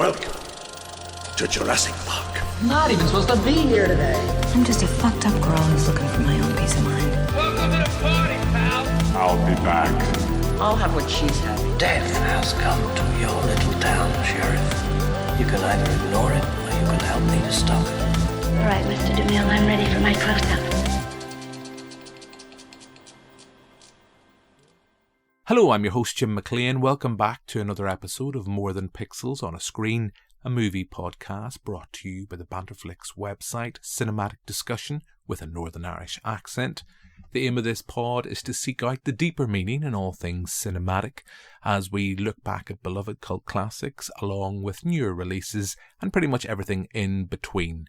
Welcome to Jurassic Park. I'm not even supposed to be here today. I'm just a fucked up girl who's looking for my own peace of mind. Welcome to the party, pal. I'll be back. I'll have what she's having. Death has come to your little town, Sheriff. You can either ignore it, or you can help me to stop it. All right, Mr. DeMille, I'm ready for my close-up. Hello, I'm your host Jim McLean. Welcome back to another episode of More Than Pixels on a Screen, a movie podcast brought to you by the Banterflix website, cinematic discussion with a Northern Irish accent. The aim of this pod is to seek out the deeper meaning in all things cinematic as we look back at beloved cult classics along with newer releases and pretty much everything in between.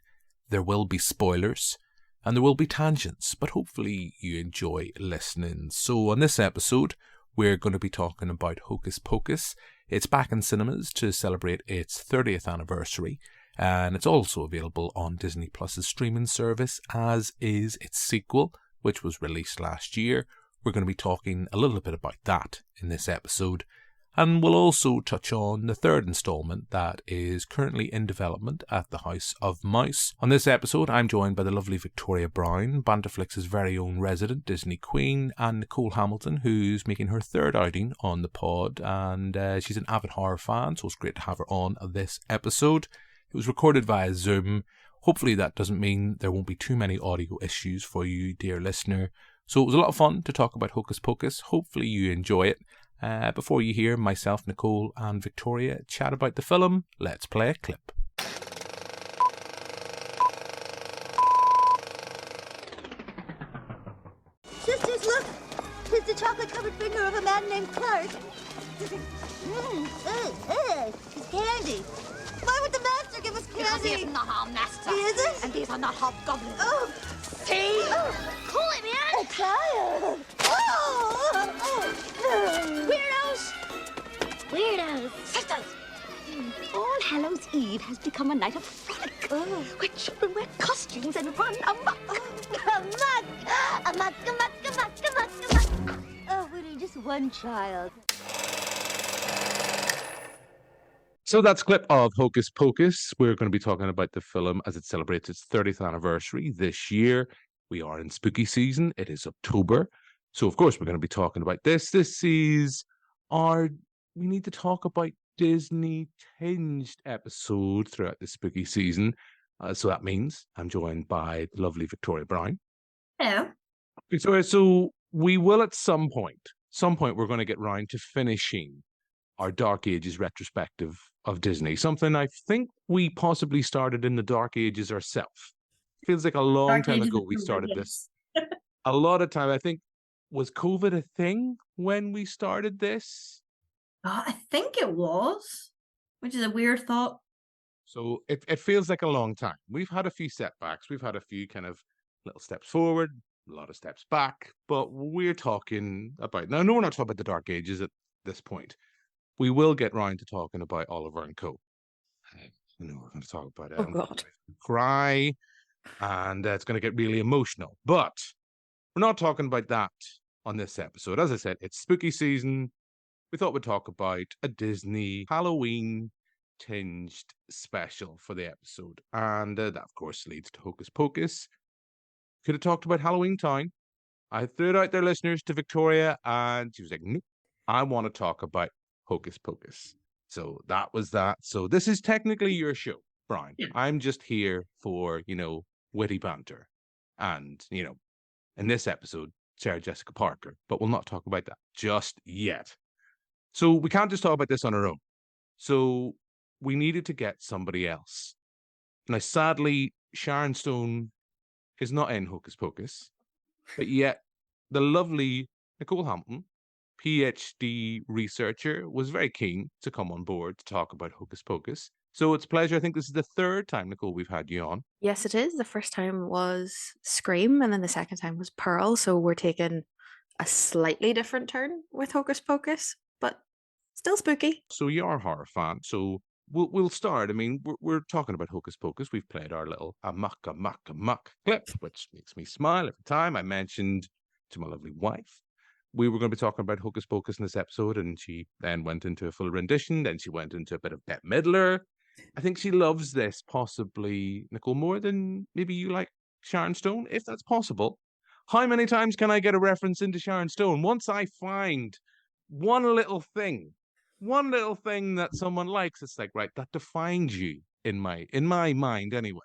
There will be spoilers and there will be tangents, but hopefully you enjoy listening. So on this episode, we're going to be talking about Hocus Pocus. It's back in cinemas to celebrate its 30th anniversary, and it's also available on Disney Plus's streaming service, as is its sequel, which was released last year. We're going to be talking a little bit about that in this episode, and we'll also touch on the third instalment that is currently in development at the House of Mouse. On this episode, I'm joined by the lovely Victoria Brown, Banterflix's very own resident Disney Queen, and Nicole Hamilton, who's making her third outing on the pod, and she's an avid horror fan, so it's great to have her on this episode. It was recorded via Zoom. Hopefully that doesn't mean there won't be too many audio issues for you, dear listener. So it was a lot of fun to talk about Hocus Pocus. Hopefully you enjoy it. Before you hear myself, Nicole and Victoria chat about the film, let's play a clip. Sisters, look! It's the chocolate-covered finger of a man named Clark. It's candy. Why would the master give us candy? Because he is not our master. He isn't? And these are not hobgoblins. Oh! See? Oh. Call it, man! A child! Oh! Weirdos! Weirdos. Sisters! All Hallows Eve has become a night of frolic, where children wear costumes and run amok. Amok! Amok, amok, amok, amok, amok. Oh, we need just one child. So that's a clip of Hocus Pocus. We're going to be talking about the film as it celebrates its 30th anniversary this year. We are in spooky season. It is October. So, of course, we're going to be talking about this. This is we need to talk about Disney-tinged episode throughout the spooky season. So that means I'm joined by the lovely Victoria Brown. Hello. Victoria, so we will at some point we're going to get round to finishing our Dark Ages retrospective of Disney. Something I think we possibly started in the Dark Ages ourselves. Feels like a long time ago we started this. A lot of time. I think, was COVID a thing when we started this? I think it was, which is a weird thought. So it feels like a long time. We've had a few setbacks. We've had a few kind of little steps forward, a lot of steps back. But we're talking about... Now, no, we're not talking about the Dark Ages at this point. We will get round to talking about Oliver and Co. We're going to talk about God. Cry, and it's going to get really emotional. But we're not talking about that on this episode. As I said, it's spooky season. We thought we'd talk about a Disney Halloween-tinged special for the episode. And that, of course, leads to Hocus Pocus. Could have talked about Halloween Town. I threw it out there, listeners, to Victoria, and she was like, nope, I want to talk about Hocus Pocus. So that was that. So this is technically your show, Brian. Yeah. I'm just here for, witty banter. And, in this episode, Sarah Jessica Parker. But we'll not talk about that just yet. So we can't just talk about this on our own. So we needed to get somebody else. Now, sadly, Sharon Stone is not in Hocus Pocus. But yet, the lovely Nicole Hamilton, PhD researcher, was very keen to come on board to talk about Hocus Pocus. So it's a pleasure. I think this is the third time, Nicole, we've had you on. Yes, it is. The first time was Scream, and then the second time was Pearl. So we're taking a slightly different turn with Hocus Pocus, but still spooky. So you are a horror fan. So we'll start. I mean, we're talking about Hocus Pocus. We've played our little amok clip, which makes me smile every time. I mentioned to my lovely wife we were going to be talking about Hocus Pocus in this episode, and she then went into a full rendition. Then she went into a bit of Bette Midler. I think she loves this, possibly, Nicole, more than maybe you like Sharon Stone, if that's possible. How many times can I get a reference into Sharon Stone? Once I find one little thing that someone likes, it's like, right, that defines you in my mind anyway.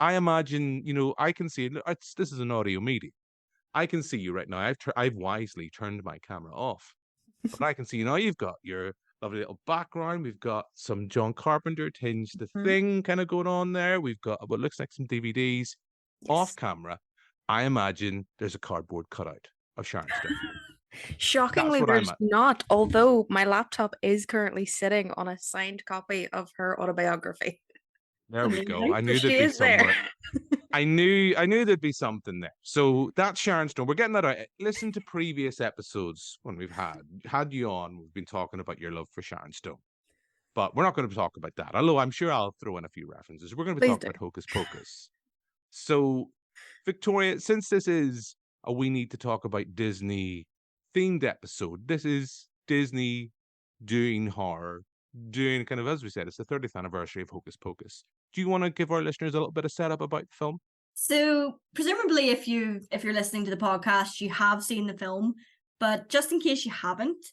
I imagine, I can see this is an audio medium. I can see you right now. I've wisely turned my camera off, but I can see now you've got your lovely little background. We've got some John Carpenter tinge the thing kind of going on there. We've got what looks like some DVDs. Off camera. I imagine there's a cardboard cutout of Sharon Stone. Shockingly, there's not, although my laptop is currently sitting on a signed copy of her autobiography. There we go. I knew there'd be somewhere. I knew there'd be something there. So that's Sharon Stone. We're getting that out. Listen to previous episodes when we've had you on. We've been talking about your love for Sharon Stone. But we're not going to talk about that. Although I'm sure I'll throw in a few references. We're going to be talking about Hocus Pocus. So, Victoria, since this is a we need to talk about Disney themed episode, this is Disney doing horror, doing kind of, as we said, it's the 30th anniversary of Hocus Pocus. Do you want to give our listeners a little bit of setup about the film? So, presumably, if you're listening to the podcast, you have seen the film, but just in case you haven't,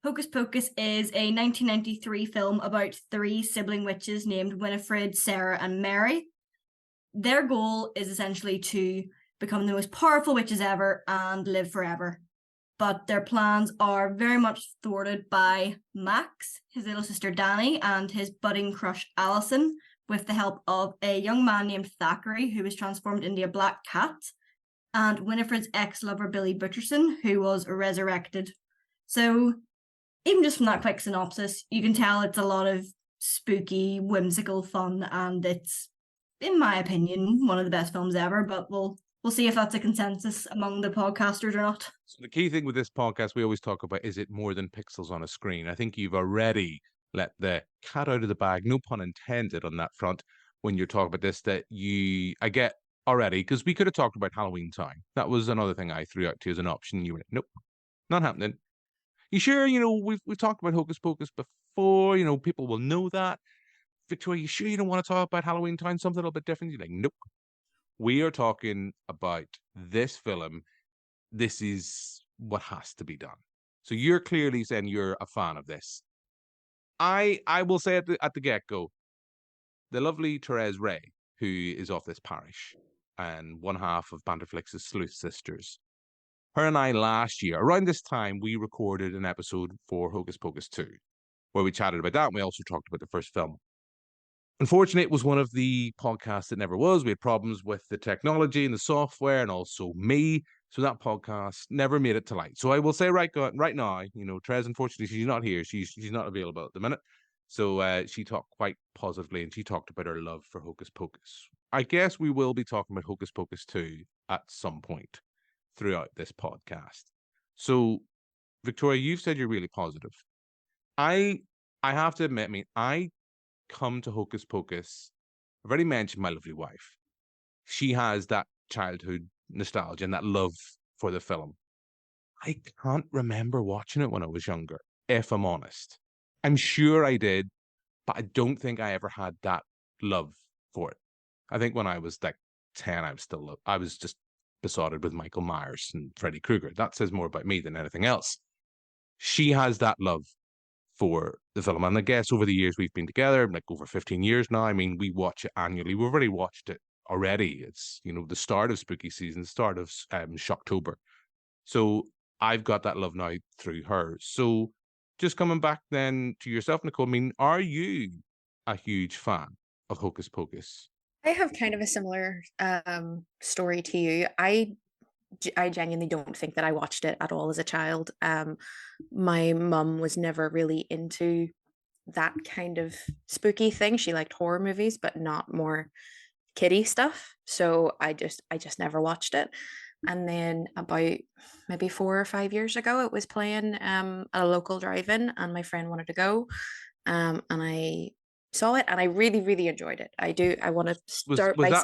Hocus Pocus is a 1993 film about 3 sibling witches named Winifred, Sarah, and Mary. Their goal is essentially to become the most powerful witches ever and live forever. But their plans are very much thwarted by Max, his little sister Danny, and his budding crush Allison, with the help of a young man named Thackeray, who was transformed into a black cat, and Winifred's ex-lover Billy Butcherson, who was resurrected. So, even just from that quick synopsis, you can tell it's a lot of spooky, whimsical fun, and it's, in my opinion, one of the best films ever, but we'll see if that's a consensus among the podcasters or not. So the key thing with this podcast, we always talk about, is it more than pixels on a screen? I think you've already let the cat out of the bag, no pun intended on that front, when you're talking about this, that I get already, because we could have talked about Halloween Town. That was another thing I threw out to you as an option. You were like, nope, not happening. You sure, we've talked about Hocus Pocus before, people will know that. Victoria, you sure you don't want to talk about Halloween Town, something a little bit different? You're like, nope. We are talking about this film. This is what has to be done. So you're clearly saying you're a fan of this. I will say at the get-go, the lovely Therese Ray, who is of this parish and one half of Banterflix's Sleuth Sisters, her and I last year, around this time, we recorded an episode for Hocus Pocus 2, where we chatted about that, and we also talked about the first film. Unfortunately, it was one of the podcasts that never was. We had problems with the technology and the software, and also me. So that podcast never made it to light. So I will say right now, Trez, unfortunately, she's not here. She's not available at the minute. So she talked quite positively, and she talked about her love for Hocus Pocus. I guess we will be talking about Hocus Pocus 2 at some point throughout this podcast. So, Victoria, you've said you're really positive. I have to admit, I come to Hocus Pocus. I've already mentioned my lovely wife. She has that childhood nostalgia and that love for the film. I can't remember watching it when I was younger, if I'm honest. I'm sure I did, but I don't think I ever had that love for it. I think when I was like 10, I was just besotted with Michael Myers and Freddy Krueger. That says more about me than anything else. She has that love for the film, and I guess over the years we've been together, like over 15 years now. I mean, we watch it annually. We've already watched it already. It's the start of spooky season, the start of Shocktober. So I've got that love now through her. So just coming back then to yourself, Nicole, I mean, are you a huge fan of Hocus Pocus? I have kind of a similar story to you. I genuinely don't think that I watched it at all as a child. My mum was never really into that kind of spooky thing. She liked horror movies, but not more kiddie stuff. So I just never watched it. And then about maybe 4 or 5 years ago, it was playing at a local drive-in, and my friend wanted to go, and I saw it, and I really, really enjoyed it. I want to start by saying,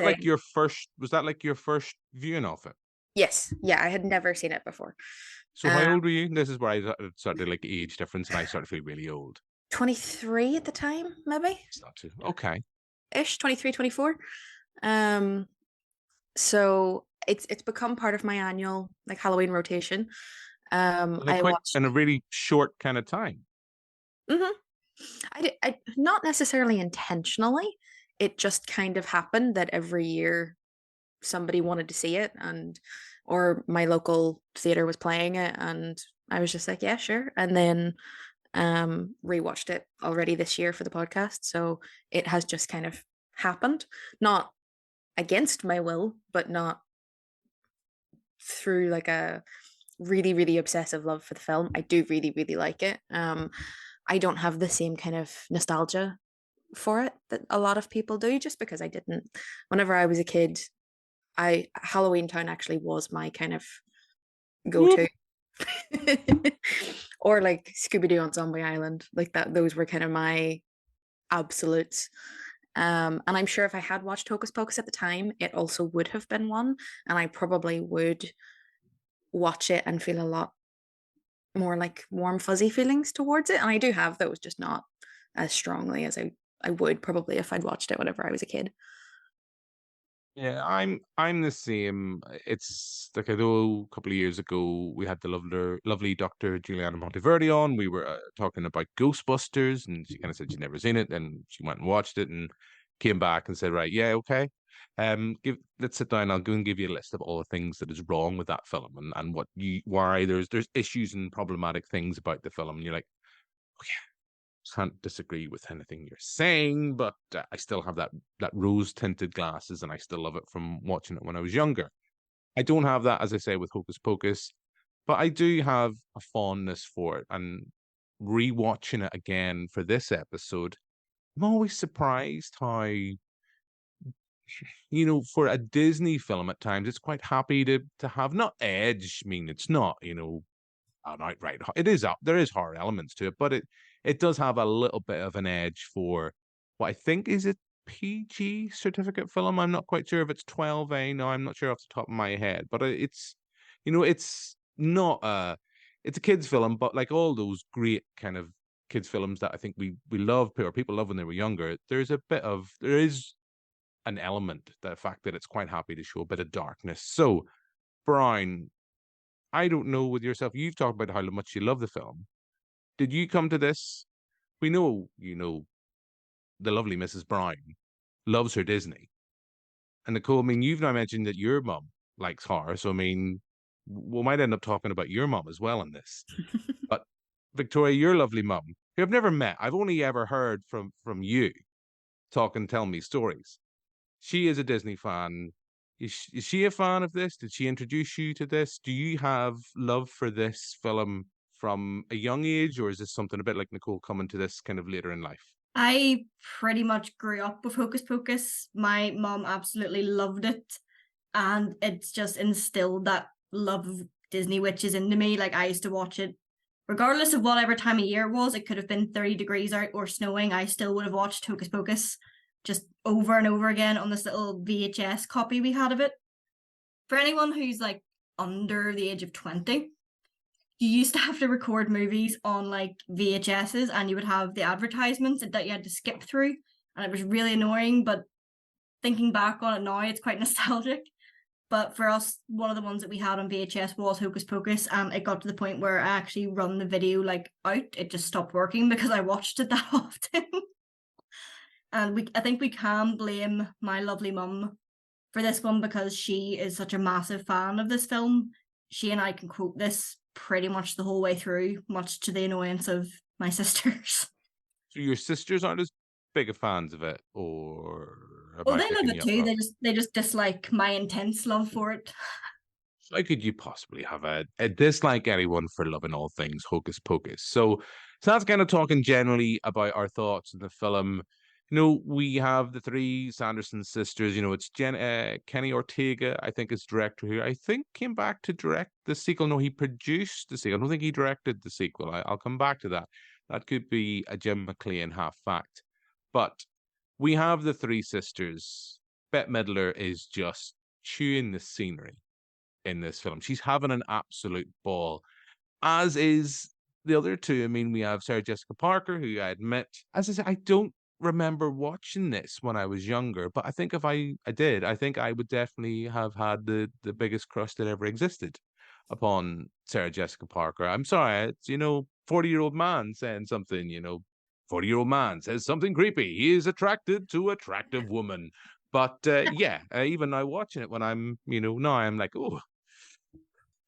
was that like your first viewing of it? Yes. Yeah, I had never seen it before. So how old were you? This is where I started to like age difference, and I started to feel really old. 23 at the time, maybe. It's not too okay. Ish, 23, 24. So it's become part of my annual like Halloween rotation. And I quite watched. in a really short kind of time. Mhm. I not necessarily intentionally. It just kind of happened that every year somebody wanted to see it, and or my local theater was playing it, and I was just like, yeah, sure. And then rewatched it already this year for the podcast. So it has just kind of happened, not against my will, but not through like a really, really obsessive love for the film. I do really, really like it. I don't have the same kind of nostalgia for it that a lot of people do, just because I didn't. Whenever I was a kid, Halloween Town actually was my kind of go-to. Or like Scooby-Doo on Zombie Island, like that. Those were kind of my absolutes. And I'm sure if I had watched Hocus Pocus at the time, it also would have been one, and I probably would watch it and feel a lot more like warm, fuzzy feelings towards it. And I do have those, just not as strongly as I would probably if I'd watched it whenever I was a kid. Yeah, I'm the same. It's like I know a couple of years ago we had the lovely Dr. Juliana Monteverdi on. We were talking about Ghostbusters, and she kind of said she'd never seen it, and she went and watched it, and came back and said, right, yeah, okay, let's sit down. I'll go and give you a list of all the things that is wrong with that film, and why there's issues and problematic things about the film, and you're like, okay, can't disagree with anything you're saying, but I still have that rose tinted glasses, and I still love it from watching it when I was younger. I don't have that, as I say, with Hocus Pocus, but I do have a fondness for it. And rewatching it again for this episode, I'm always surprised how, for a Disney film at times, it's quite happy to have not edge. I mean, it's not, an outright. It is up. There is horror elements to it, but it does have a little bit of an edge for what I think is a PG certificate film. I'm not quite sure if it's 12A. No, I'm not sure off the top of my head, but it's not it's a kids film, but like all those great kind of kids films that I think we love or people love when they were younger, there is an element, the fact that it's quite happy to show a bit of darkness. So, Brian, I don't know with yourself. You've talked about how much you love the film. Did you come to this? We know, the lovely Mrs. Brown loves her Disney. And Nicole, I mean, you've now mentioned that your mum likes horror. So, I mean, we might end up talking about your mum as well in this. But Victoria, your lovely mum, who I've never met, I've only ever heard from you talk and tell me stories. She is a Disney fan. Is she a fan of this? Did she introduce you to this? Do you have love for this film from a young age, or is this something a bit like Nicole coming to this kind of later in life? I pretty much grew up with Hocus Pocus. My mom absolutely loved it, and it's just instilled that love of Disney witches into me. Like, I used to watch it regardless of whatever time of year it was. It could have been 30 degrees out or snowing. I still would have watched Hocus Pocus just over and over again on this little VHS copy we had of it. For anyone who's like under the age of 20, you used to have to record movies on like VHSs, and you would have the advertisements that you had to skip through, and it was really annoying. But thinking back on it now, it's quite nostalgic. But for us, one of the ones that we had on VHS was Hocus Pocus, and it got to the point where I actually run the video like out. It just stopped working because I watched it that often. And I think we can blame my lovely mum for this one because she is such a massive fan of this film. She and I can quote this pretty much the whole way through, much to the annoyance of my sisters. So your sisters aren't as big of fans of it, or Oh, they love it too. They just dislike my intense love for it. How could you possibly have a dislike anyone for loving all things Hocus Pocus? So that's kind of talking generally about our thoughts on the film. We have the three Sanderson sisters. It's Kenny Ortega, I think, is director, who I think came back to direct the sequel. No, he produced the sequel. I don't think he directed the sequel. I'll come back to that. That could be a Jim McLean half fact. But we have the three sisters. Bette Midler is just chewing the scenery in this film. She's having an absolute ball, as is the other two, I mean, we have Sarah Jessica Parker, who I admit, as I said, I don't remember watching this when I was younger, but I think if I did, I think I would definitely have had the biggest crush that ever existed upon Sarah Jessica Parker. I'm sorry, it's, 40-year-old man saying something, 40-year-old man says something creepy. He is attracted to attractive woman. But yeah, even now watching it when I'm, now I'm like, oh,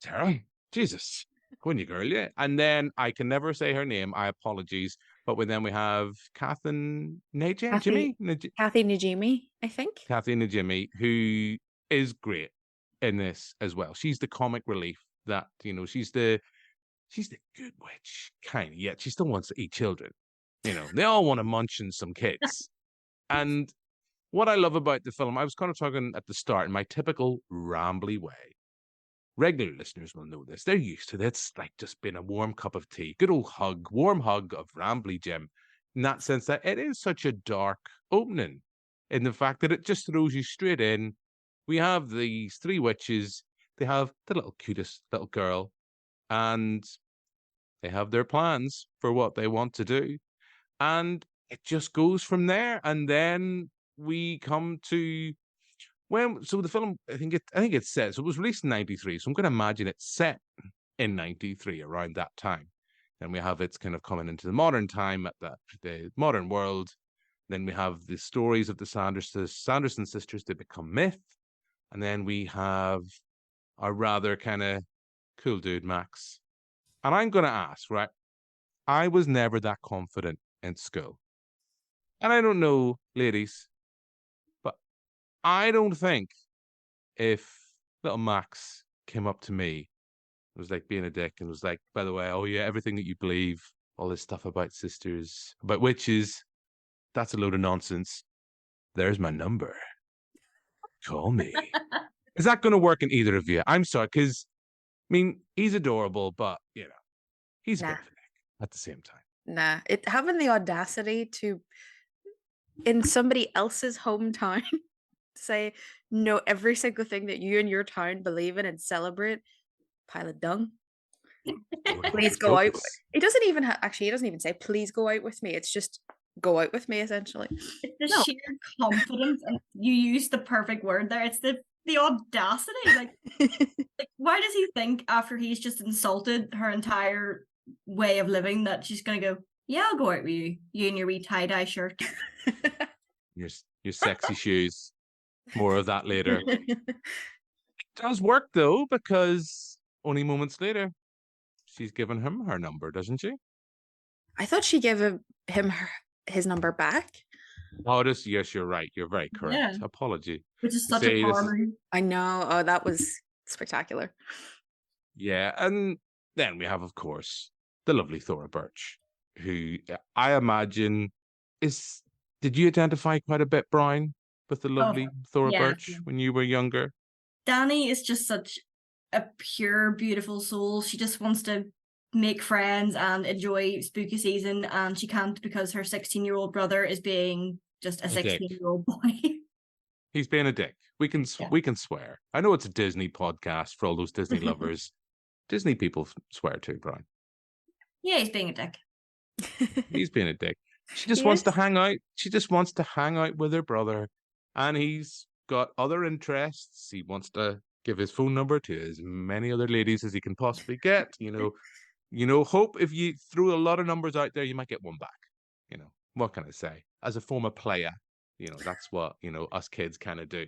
Sarah, Jesus, go on, you girl, yeah. And then I can never say her name. I apologies. But then we have Kathy Najimy, I think. Kathy Najimy, who is great in this as well. She's the comic relief that, she's the good witch, kind of, yet she still wants to eat children. They all want to munch on some kids. And what I love about the film, I was kind of talking at the start in my typical rambly way. Regular listeners will know this. They're used to it. It's like just been a warm cup of tea. Good old warm hug of Rambly Jim. In that sense that it is such a dark opening. In the fact that it just throws you straight in. We have these three witches. They have the little cutest little girl. And they have their plans for what they want to do. And it just goes from there. And then we come to so the film, I think it says, so it was released in 93, so I'm going to imagine it's set in 93, around that time. Then we have it's kind of coming into the modern time, at the modern world. Then we have the stories of the Sanderson sisters, they become myth. And then we have our rather kind of cool dude, Max. And I'm going to ask, right, I was never that confident in school. And I don't know, ladies, I don't think if little Max came up to me, it was like being a dick, and was like, by the way, oh yeah, everything that you believe, all this stuff about sisters, about witches, that's a load of nonsense. There's my number. Call me. Is that going to work in either of you? I'm sorry, because, I mean, he's adorable, but, he's a bit of a dick at the same time. Nah, having the audacity to, in somebody else's hometown, say no every single thing that you and your town believe in and celebrate, pile of dung. Please go out. He doesn't even say please go out with me. It's just go out with me, essentially. It's the sheer confidence, and you use the perfect word there. It's the audacity. Like, why does he think after he's just insulted her entire way of living that she's gonna go, yeah, I'll go out with you in your wee tie-dye shirt. Your sexy shoes. More of that later. It does work, though, because only moments later, she's given him her number, doesn't she? I thought she gave him his number back. Oh, yes, you're right. You're very correct. Yeah. Apology. Which is such a power move. I know. Oh, that was spectacular. Yeah, and then we have, of course, the lovely Thora Birch, who I imagine did you identify quite a bit, Brian, with the lovely Thora Birch when you were younger? Danny is just such a pure, beautiful soul. She just wants to make friends and enjoy spooky season, and she can't because her 16-year-old brother is being just a 16-year-old boy. He's being a dick. We can swear. I know it's a Disney podcast for all those Disney lovers. Disney people swear too, Brian. Yeah, he's being a dick. He's being a dick. She just wants to hang out. She just wants to hang out with her brother. And he's got other interests. He wants to give his phone number to as many other ladies as he can possibly get. Hope if you threw a lot of numbers out there, you might get one back. What can I say? As a former player, that's what, us kids kind of do.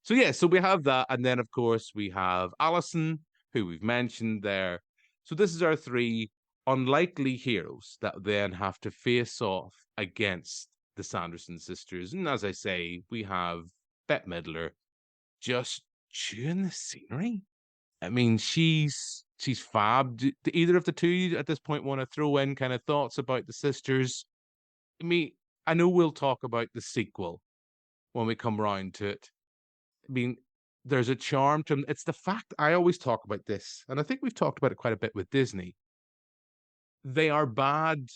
So, yeah, so we have that. And then, of course, we have Allison, who we've mentioned there. So this is our three unlikely heroes that then have to face off against the Sanderson sisters. And as I say, we have Bette Midler just chewing the scenery. I mean, she's fab. Do either of the two at this point want to throw in kind of thoughts about the sisters? I mean, I know we'll talk about the sequel when we come round to it. I mean, there's a charm to them. It's the fact I always talk about this, and I think we've talked about it quite a bit with Disney. They are bad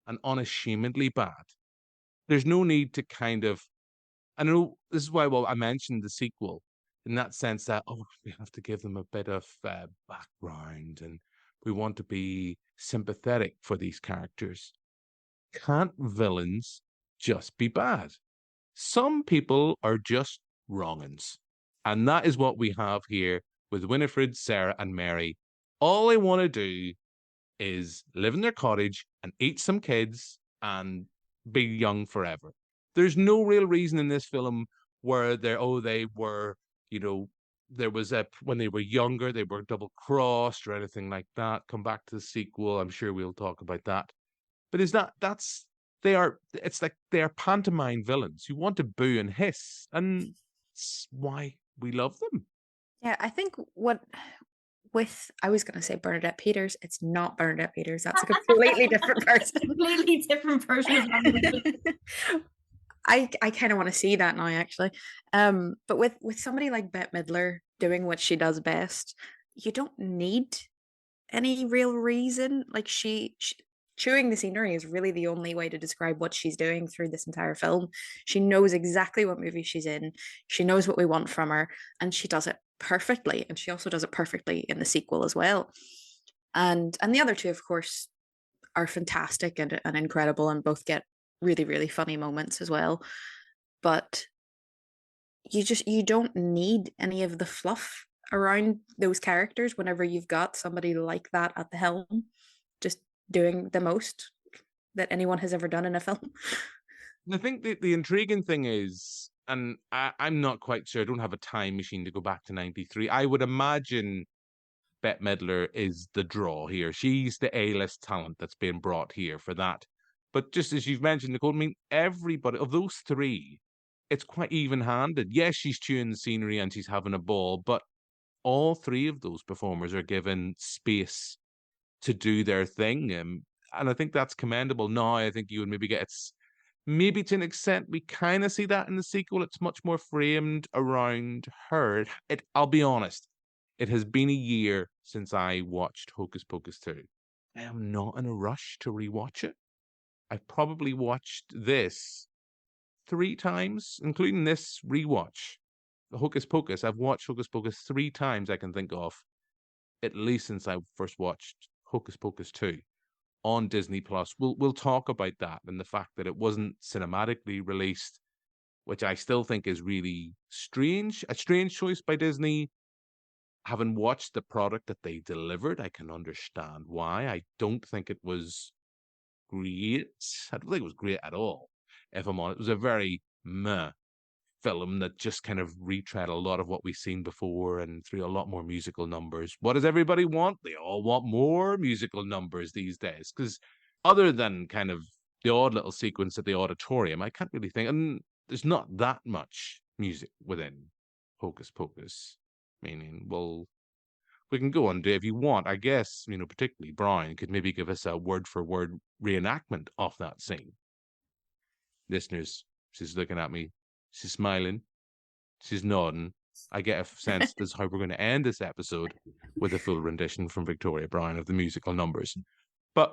and unashamedly bad. There's no need to kind of, I know this is why, I mentioned the sequel in that sense that, we have to give them a bit of background and We want to be sympathetic for these characters. Can't villains just be bad? Some people are just wrong'uns. And that is what we have here with Winifred, Sarah, and Mary. All they want to do is live in their cottage and eat some kids and be young forever. There's no real reason in this film where they were, there was when they were younger, they were double crossed or anything like that. Come back to the sequel. I'm sure we'll talk about that. But it's like they are pantomime villains who want to boo and hiss, and it's why we love them. Yeah, I think I was going to say Bernadette Peters. It's not Bernadette Peters. That's a completely different person. Completely different person. I kind of want to see that now, actually. But with somebody like Bette Midler doing what she does best, you don't need any real reason. Like she chewing the scenery is really the only way to describe what she's doing through this entire film. She knows exactly what movie she's in. She knows what we want from her, and she does it perfectly. And she also does it perfectly in the sequel as well. And the other two, of course, are fantastic and incredible, and both get really, really funny moments as well. But you don't need any of the fluff around those characters whenever you've got somebody like that at the helm, just doing the most that anyone has ever done in a film. I think the intriguing thing is, and I'm not quite sure, I don't have a time machine to go back to 93. I would imagine Bette Midler is the draw here. She's the A-list talent that's being brought here for that. But just as you've mentioned, Nicole, I mean, everybody, of those three, it's quite even-handed. Yes, she's chewing the scenery and she's having a ball, but all three of those performers are given space to do their thing. And I think that's commendable. Now, I think you would maybe maybe to an extent, we kind of see that in the sequel. It's much more framed around her. I'll be honest, it has been a year since I watched Hocus Pocus 2. I am not in a rush to rewatch it. I've probably watched this 3 times, including this rewatch. Hocus Pocus, I've watched Hocus Pocus 3 times I can think of, at least since I first watched Hocus Pocus 2 on Disney Plus. We'll talk about that and the fact that it wasn't cinematically released, which I still think is really strange. A strange choice by Disney. Having watched the product that they delivered, I can understand why. I don't think it was great. I don't think it was great at all, if I'm honest. It was a very meh film that just kind of retread a lot of what we've seen before and threw a lot more musical numbers. What does everybody want? They all want more musical numbers these days, because other than kind of the odd little sequence at the auditorium, I can't really think, and there's not that much music within Hocus Pocus. Meaning, well, we can go on to, if you want, I guess, particularly Brian could maybe give us a word-for-word reenactment of that scene. Listeners, she's looking at me. She's smiling. She's nodding. I get a sense this is how we're going to end this episode, with a full rendition from Victoria Bryan of the musical numbers. But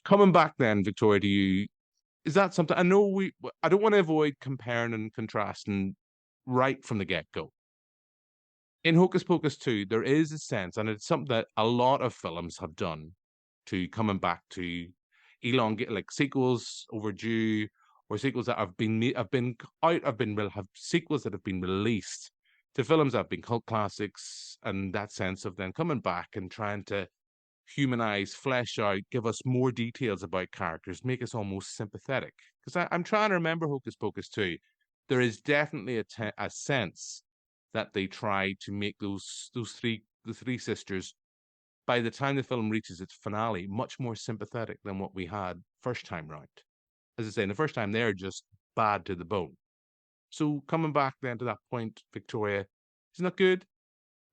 coming back then, Victoria, to you, is that something, I don't want to avoid comparing and contrasting right from the get-go. In Hocus Pocus 2, there is a sense, and it's something that a lot of films have done, to coming back to elongate, like sequels overdue, or sequels that have sequels that have been released to films that have been cult classics, and that sense of then coming back and trying to humanize, flesh out, give us more details about characters, make us almost sympathetic. Because I'm trying to remember Hocus Pocus 2. There is definitely a sense that they try to make the three sisters, by the time the film reaches its finale, much more sympathetic than what we had first time round. As I say, in the first time, they're just bad to the bone. So coming back then to that point, Victoria, isn't it good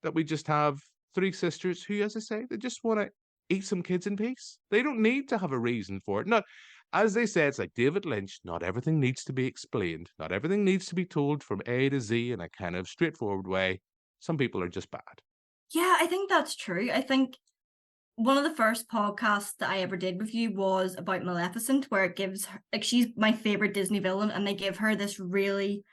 that we just have 3 sisters who, as I say, they just want to eat some kids in peace? They don't need to have a reason for it. Not, as they say, it's like David Lynch, not everything needs to be explained. Not everything needs to be told from A to Z in a kind of straightforward way. Some people are just bad. Yeah, I think that's true. I think one of the first podcasts that I ever did with you was about Maleficent, where it gives her, like, she's my favorite Disney villain, and they give her this really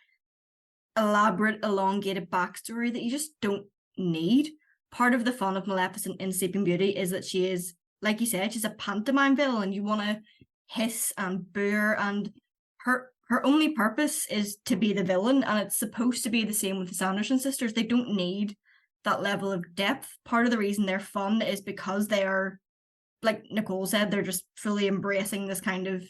elaborate, elongated backstory that you just don't need. part of the fun of Maleficent in Sleeping Beauty is that she is, like you said, she's a pantomime villain. You want to hiss and boo her, and her only purpose is to be the villain, and it's supposed to be the same with the Sanderson sisters. They don't need that level of depth. Part of the reason they're fun is because they are, like Nicole said, they're just fully embracing this kind of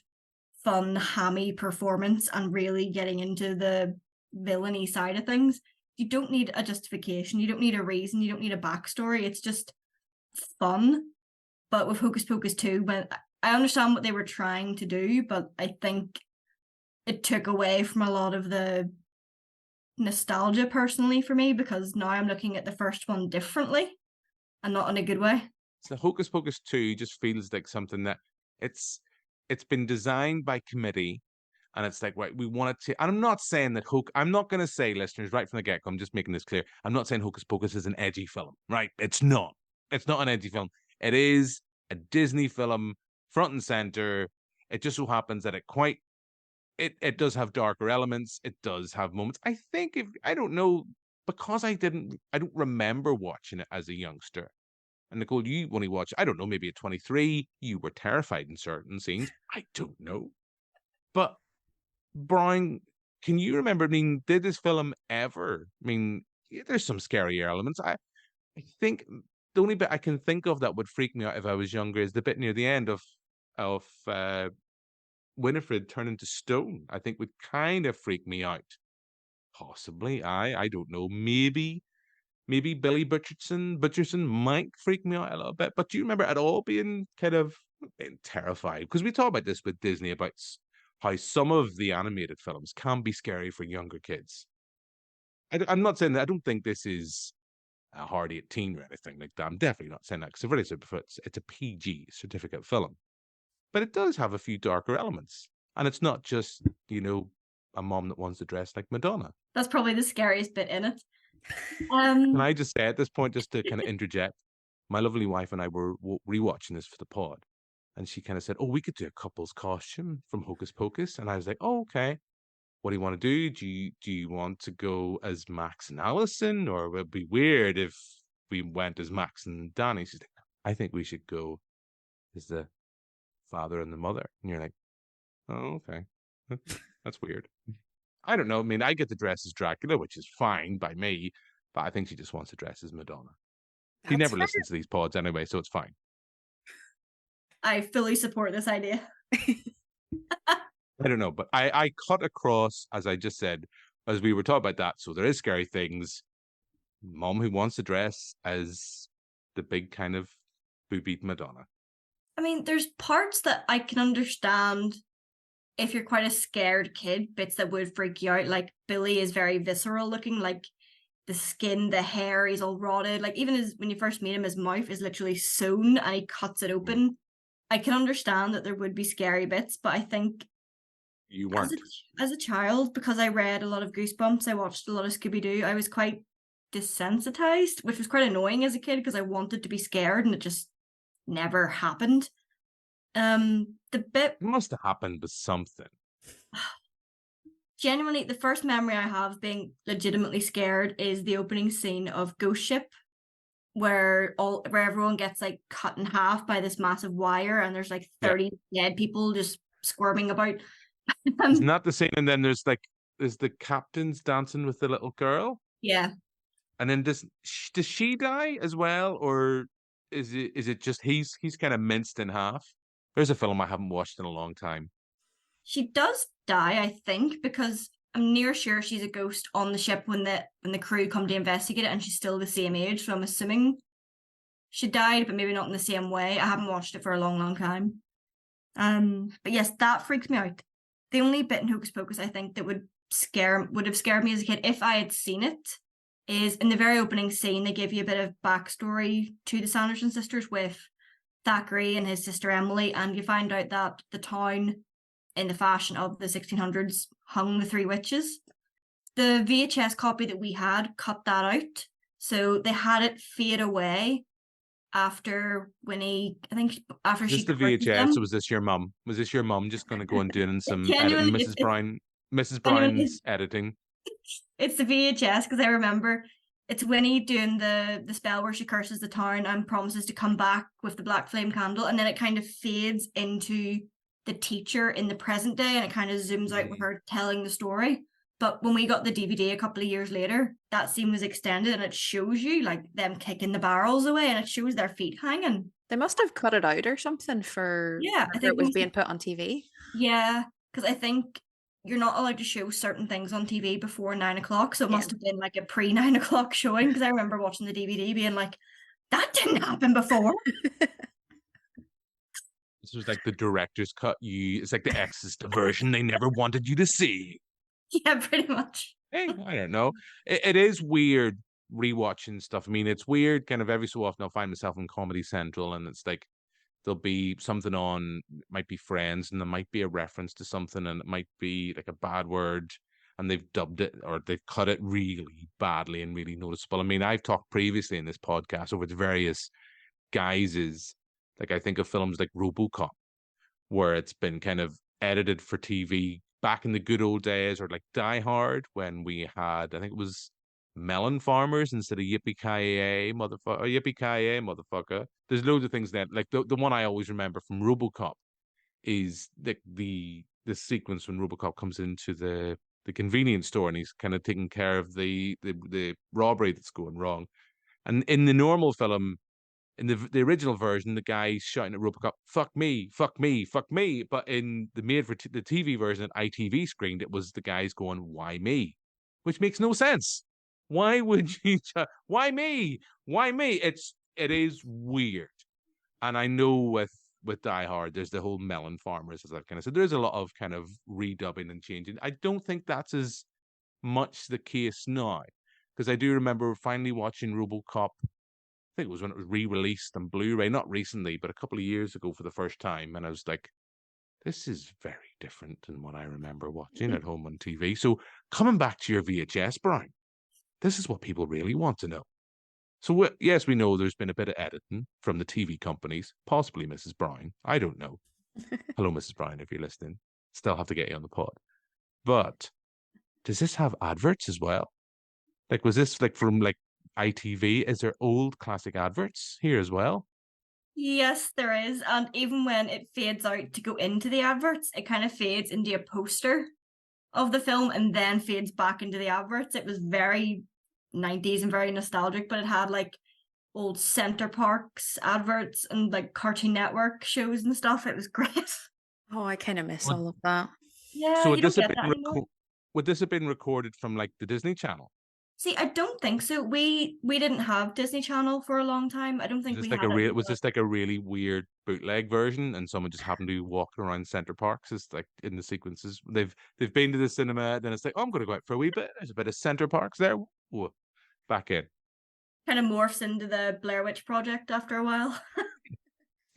fun, hammy performance and really getting into the villainy side of things. You don't need a justification. You don't need a reason. You don't need a backstory. It's just fun. But with Hocus Pocus 2, when I understand what they were trying to do, but I think it took away from a lot of the nostalgia personally for me, because now I'm looking at the first one differently and not in a good way. So Hocus Pocus 2 just feels like something that it's been designed by committee, and it's like, right, we wanted to, and I'm not saying that I'm not going to say, listeners, right from the get-go, I'm just making this clear, I'm not saying Hocus Pocus is an edgy film, right? It's not an edgy film. It is a Disney film, front and center. It just so happens that it does have darker elements. It does have moments. I think I don't know, because I don't remember watching it as a youngster. And Nicole, you only watched, I don't know, maybe at 23, you were terrified in certain scenes. I don't know. But Brian, can you remember, I mean, did this film ever, I mean, there's some scary elements. I think the only bit I can think of that would freak me out if I was younger is the bit near the end of Winifred turning to stone. I think would kind of freak me out. Possibly, I don't know. Maybe Billy Butcherson might freak me out a little bit. But do you remember at all being terrified? Because we talk about this with Disney about how some of the animated films can be scary for younger kids. I'm not saying that. I don't think this is a hard 18 or anything like that. I'm definitely not saying that, because I've already said before, it's a PG certificate film. But it does have a few darker elements. And it's not just, a mom that wants to dress like Madonna. That's probably the scariest bit in it. Can I just say at this point, just to kind of interject, my lovely wife and I were rewatching this for the pod. And she kind of said, oh, we could do a couple's costume from Hocus Pocus. And I was like, oh, okay. What do you want to do? Do you want to go as Max and Allison? Or it would be weird if we went as Max and Danny. She's like, I think we should go as the father and the mother. And you're like, oh, okay. That's weird. I don't know. I mean, I get to dress as Dracula, which is fine by me, but I think she just wants to dress as Madonna. He never listens to these pods anyway, so it's fine. I fully support this idea. I don't know, but I cut across, as I just said, as we were talking about that, so there is scary things. Mom who wants to dress as the big kind of boobied Madonna. I mean, there's parts that I can understand if you're quite a scared kid, bits that would freak you out. Like Billy is very visceral looking, like the skin, the hair, he's all rotted. Like even when you first meet him, his mouth is literally sewn and he cuts it open. I can understand that there would be scary bits, but I think you weren't. As a child, because I read a lot of Goosebumps, I watched a lot of Scooby-Doo, I was quite desensitized, which was quite annoying as a kid because I wanted to be scared and it just never happened. It must have happened with something. Genuinely, the first memory I have being legitimately scared is the opening scene of Ghost Ship, where everyone gets like cut in half by this massive wire, and there's like 30 dead people just squirming about. Isn't that the scene? And then there's the captain's dancing with the little girl. Yeah. And then does she die as well, or is it just he's kind of minced in half? There's a film I haven't watched in a long time. She does die, I think, because I'm near sure she's a ghost on the ship when the crew come to investigate it, and she's still the same age. So I'm assuming she died, but maybe not in the same way. I haven't watched it for a long, long time. But yes, that freaks me out. The only bit in Hocus Pocus I think that would have scared me as a kid if I had seen it is in the very opening scene. They give you a bit of backstory to the Sanderson sisters with Thackeray and his sister Emily, and you find out that the town in the fashion of the 1600s hung the three witches. The VHS copy that we had cut that out, so they had it fade away after Winnie, I think after she... Just the VHS, so was this your mum? Was this your mum just going to go and doing some editing? Mrs. Brown's editing? It's the VHS, because I remember It's Winnie doing the spell where she curses the town and promises to come back with the black flame candle, and then it kind of fades into the teacher in the present day, and it kind of zooms out with her telling the story. But when we got the DVD a couple of years later, that scene was extended, and it shows you like them kicking the barrels away, and it shows their feet hanging. They must have cut it out or something for I think it was being put on TV. Yeah, because I think you're not allowed to show certain things on TV before 9 o'clock, so it must have been like a pre-9 o'clock showing, because I remember watching the DVD being like, that didn't happen before. This was like the director's cut. It's like the Exorcist version they never wanted you to see. Yeah, pretty much. Hey, I don't know. It is weird rewatching stuff. I mean, it's weird kind of every so often I'll find myself on Comedy Central, and it's like there'll be something on, it might be Friends, and there might be a reference to something, and it might be like a bad word, and they've dubbed it or they've cut it really badly and really noticeable. I mean, I've talked previously in this podcast over the various guises. Like I think of films like RoboCop, where it's been kind of edited for TV back in the good old days, or like Die Hard, when we had, I think it was melon farmers instead of yippee-ki-yay, motherfucker, yippee-ki-yay, motherfucker. There's loads of things that, like the one I always remember from RoboCop is the sequence when RoboCop comes into the convenience store, and he's kind of taking care of the robbery that's going wrong. And in the normal film, in the original version, the guy's shouting at RoboCop, "Fuck me, fuck me, fuck me." But in the made for the TV version that ITV screened, it was the guys going, "Why me?" Which makes no sense. Why would you? Why me? Why me? It is weird. And I know with Die Hard, there's the whole melon farmers, as I've kind of said. There's a lot of kind of redubbing and changing. I don't think that's as much the case now, because I do remember finally watching RoboCop. I think it was when it was re-released on Blu-ray, not recently, but a couple of years ago for the first time. And I was like, this is very different than what I remember watching at home on TV. So coming back to your VHS, Brian, this is what people really want to know. So yes, we know there's been a bit of editing from the TV companies, possibly Mrs. Brown. I don't know. Hello, Mrs. Brown, if you're listening. Still have to get you on the pod. But does this have adverts as well? Like, was this like from like ITV? Is there old classic adverts here as well? Yes, there is. And even when it fades out to go into the adverts, it kind of fades into a poster of the film and then fades back into the adverts. It was very 90s and very nostalgic, but it had like old Center Parks adverts and like Cartoon Network shows and stuff. It was great. Oh, I kind of miss all of that. Yeah, so would this have been recorded from like the Disney Channel? See, I don't think so. We didn't have Disney Channel for a long time. I don't think was we like had it. Was this like a really weird bootleg version, and someone just happened to be walking around Center Parks? It's like in the sequences they've been to the cinema, then it's like, oh, I'm going to go out for a wee bit. There's a bit of Center Parks there. Whoa, back in. Kind of morphs into the Blair Witch Project after a while.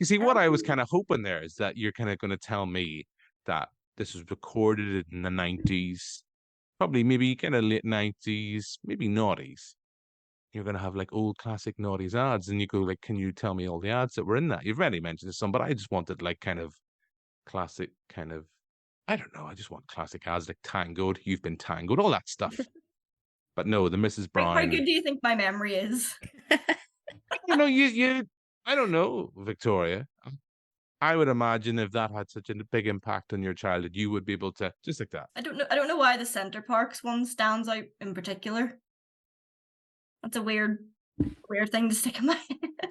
You see, what I was kind of hoping there is that you're kind of going to tell me that this was recorded in the 90s, probably maybe kind of late 90s, maybe noughties. You're going to have like old classic noughties ads, and you go like, can you tell me all the ads that were in that? You've already mentioned some, but I just wanted like kind of classic kind of, I don't know, I just want classic ads like Tangoed, You've Been Tangoed, all that stuff. But no, the Mrs. Brown. How good do you think my memory is? I don't know, I don't know, Victoria. I would imagine if that had such a big impact on your childhood, you would be able to, just like that. I don't know why the Center Parks one stands out in particular. That's a weird thing to stick in my head.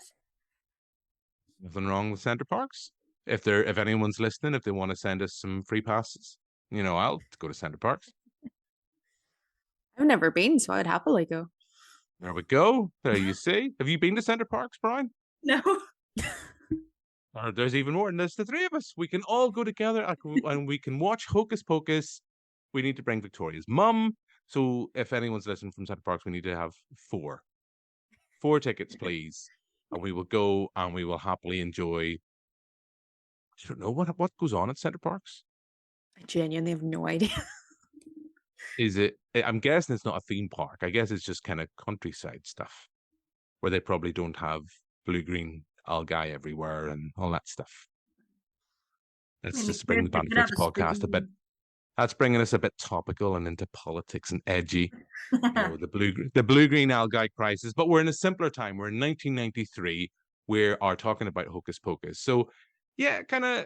Nothing wrong with Center Parks. If anyone's listening, if they want to send us some free passes, I'll go to Center Parks. I've never been, so I'd happily go. There we go. There you see. Have you been to Center Parks, Brian? No. Or there's even more, and there's the three of us. We can all go together and we can watch Hocus Pocus. We need to bring Victoria's mum. So if anyone's listening from Center Parks, we need to have 4 tickets, please. And we will go and we will happily enjoy. I don't know what goes on at Center Parks. I genuinely have no idea. Is it? I'm guessing it's not a theme park. I guess it's just kind of countryside stuff, where they probably don't have blue-green algae everywhere and all that stuff. Let's just bring the Bandflix podcast a bit. That's bringing us a bit topical and into politics and edgy. The blue-green algae crisis. But we're in a simpler time. We're in 1993. We are talking about Hocus Pocus. So, yeah, kind of,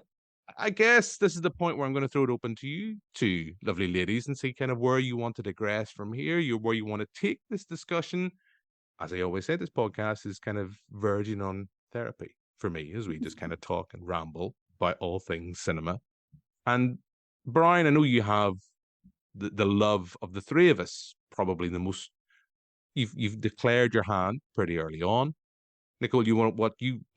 I guess this is the point where I'm going to throw it open to you two lovely ladies and see kind of where you want to digress from here, where you want to take this discussion. As I always say, this podcast is kind of verging on therapy for me as we just kind of talk and ramble about all things cinema. And Brian, I know you have the love of the three of us, probably the most. You've declared your hand pretty early on. Nicole, you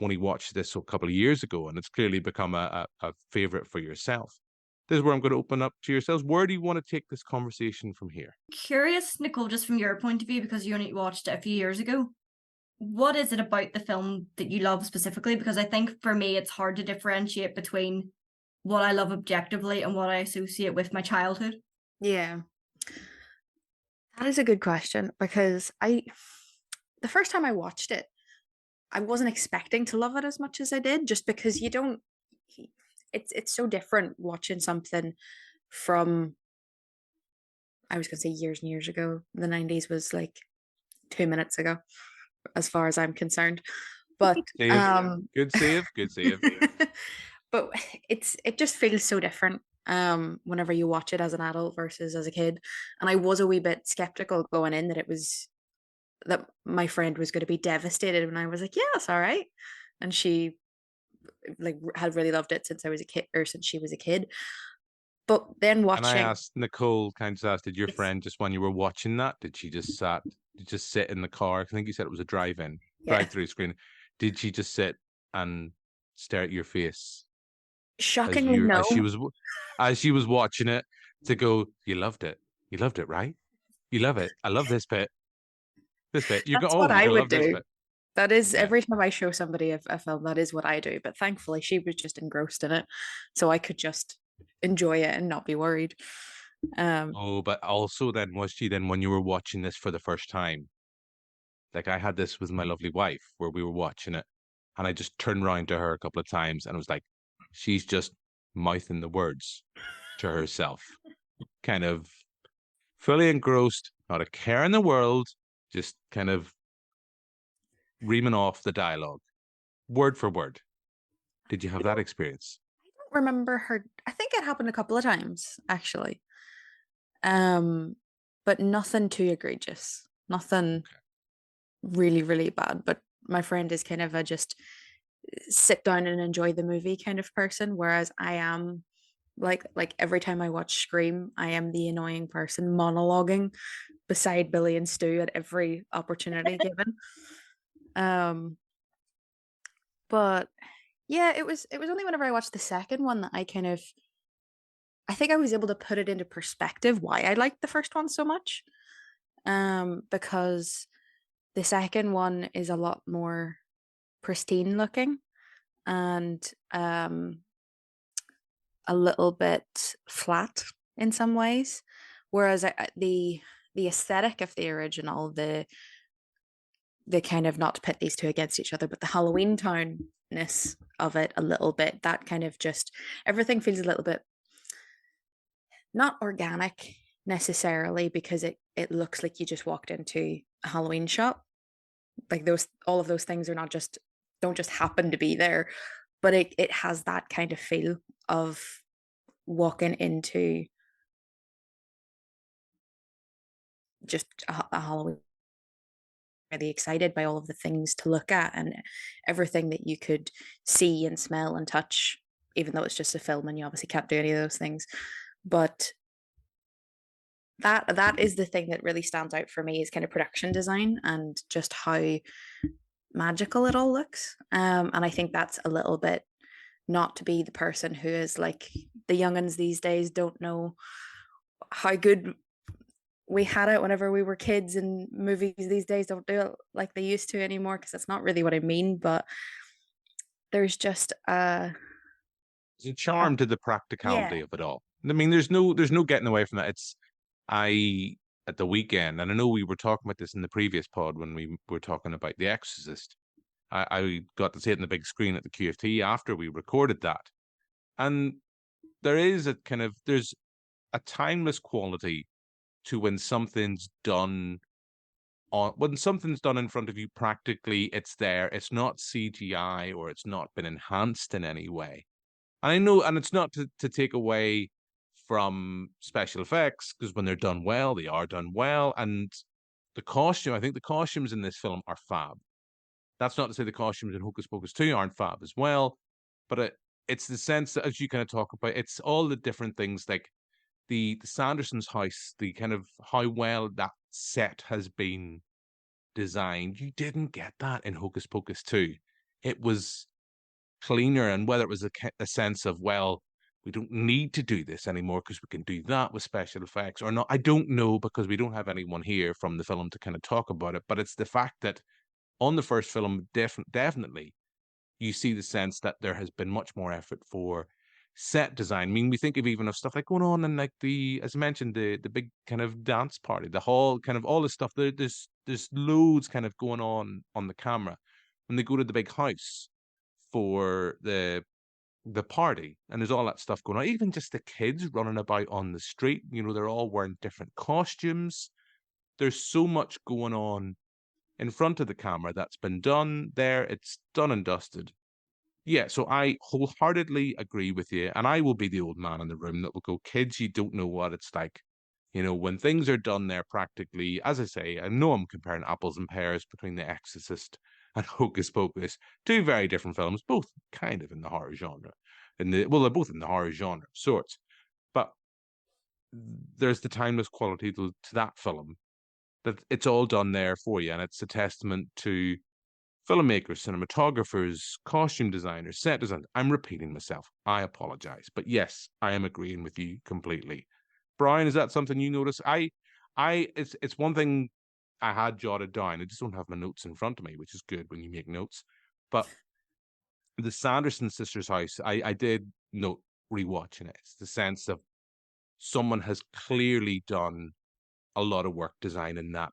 only watched this a couple of years ago, and it's clearly become a favorite for yourself. This is where I'm going to open up to yourselves. Where do you want to take this conversation from here? Curious, Nicole, just from your point of view, because you only watched it a few years ago. What is it about the film that you love specifically? Because I think for me, it's hard to differentiate between what I love objectively and what I associate with my childhood. Yeah. That is a good question, because the first time I watched it, I wasn't expecting to love it as much as I did, just because it's so different watching something from, I was going to say years and years ago. The 90s was like 2 minutes ago, as far as I'm concerned. But good save. But it just feels so different whenever you watch it as an adult versus as a kid. And I was a wee bit skeptical going in that my friend was going to be devastated, and I was like, yeah, it's all right. And she had really loved it since I was a kid, or since she was a kid. But then watching, and I asked Nicole, did your friend, just when you were watching that, did she just sit in the car? I think you said it was a drive-through screen. Did she just sit and stare at your face? Shockingly, no. As she was watching it, to go, you loved it, right? You love it. I love this bit. That's what I would do. That is, every time I show somebody a film, that is what I do. But thankfully, she was just engrossed in it, so I could just enjoy it and not be worried. But also then, was she then, when you were watching this for the first time, like I had this with my lovely wife, where we were watching it, and I just turned around to her a couple of times, and it was like, she's just mouthing the words to herself, kind of fully engrossed, not a care in the world, just kind of reaming off the dialogue, word for word. Did you have that experience? I don't remember her. I think it happened a couple of times, actually. But nothing too egregious. Nothing really, really bad. But my friend is kind of a just sit down and enjoy the movie kind of person, whereas I am like every time I watch Scream, I am the annoying person monologuing beside Billy and Stu at every opportunity given. But yeah, it was only whenever I watched the second one that I think I was able to put it into perspective why I liked the first one so much. Because the second one is a lot more pristine looking and a little bit flat in some ways, whereas the aesthetic of the original, the kind of, not to pit these two against each other, but the Halloween townness of it a little bit, that kind of just, everything feels a little bit not organic necessarily, because it looks like you just walked into a Halloween shop. Like all of those things don't just happen to be there, but it has that kind of feel of walking into just a Halloween, really excited by all of the things to look at and everything that you could see and smell and touch, even though it's just a film and you obviously can't do any of those things. But that is the thing that really stands out for me, is kind of production design and just how magical it all looks. And I think that's a little bit, not to be the person who is like, the youngins these days don't know how good we had it whenever we were kids, and movies these days don't do it like they used to anymore, because that's not really what I mean. But there's just there's a charm to the practicality of it all. I mean, there's no getting away from that. It's at the weekend, and I know we were talking about this in the previous pod when we were talking about The Exorcist. I got to see it in the big screen at the QFT after we recorded that, and there is a kind of, there's a timeless quality to when something's done in front of you. Practically, it's there. It's not CGI, or it's not been enhanced in any way. And I know, and it's not to take away from special effects, because when they're done well, they are done well. And I think the costumes in this film are fab. That's not to say the costumes in Hocus Pocus 2 aren't fab as well, but it's the sense that, as you kind of talk about, it's all the different things, like the Sanderson's house, the kind of how well that set has been designed. You didn't get that in Hocus Pocus 2. It was cleaner, and whether it was a sense of, well, we don't need to do this anymore because we can do that with special effects or not, I don't know, because we don't have anyone here from the film to kind of talk about it. But it's the fact that on the first film, definitely, you see the sense that there has been much more effort for set design. I mean, we think of even of stuff like going on in, like, as I mentioned, the big kind of dance party, the hall, kind of all this stuff. There's loads kind of going on the camera when they go to the big house for the party, and there's all that stuff going on. Even just the kids running about on the street, they're all wearing different costumes. There's so much going on in front of the camera that's been done there. It's done and dusted. Yeah, so I wholeheartedly agree with you, and I will be the old man in the room that will go, kids, you don't know what it's like. When things are done there practically, as I say, I know I'm comparing apples and pears between The Exorcist and Hocus Pocus, two very different films, both kind of in the horror genre. They're both in the horror genre of sorts. But there's the timeless quality to that film, that it's all done there for you, and it's a testament to filmmakers, cinematographers, costume designers, set designers. I'm repeating myself. I apologize. But yes, I am agreeing with you completely. Brian, is that something you notice? It's one thing I had jotted down. I just don't have my notes in front of me, which is good when you make notes. But the Sanderson sisters' house, I did note rewatching it. It's the sense of someone has clearly done a lot of work designing that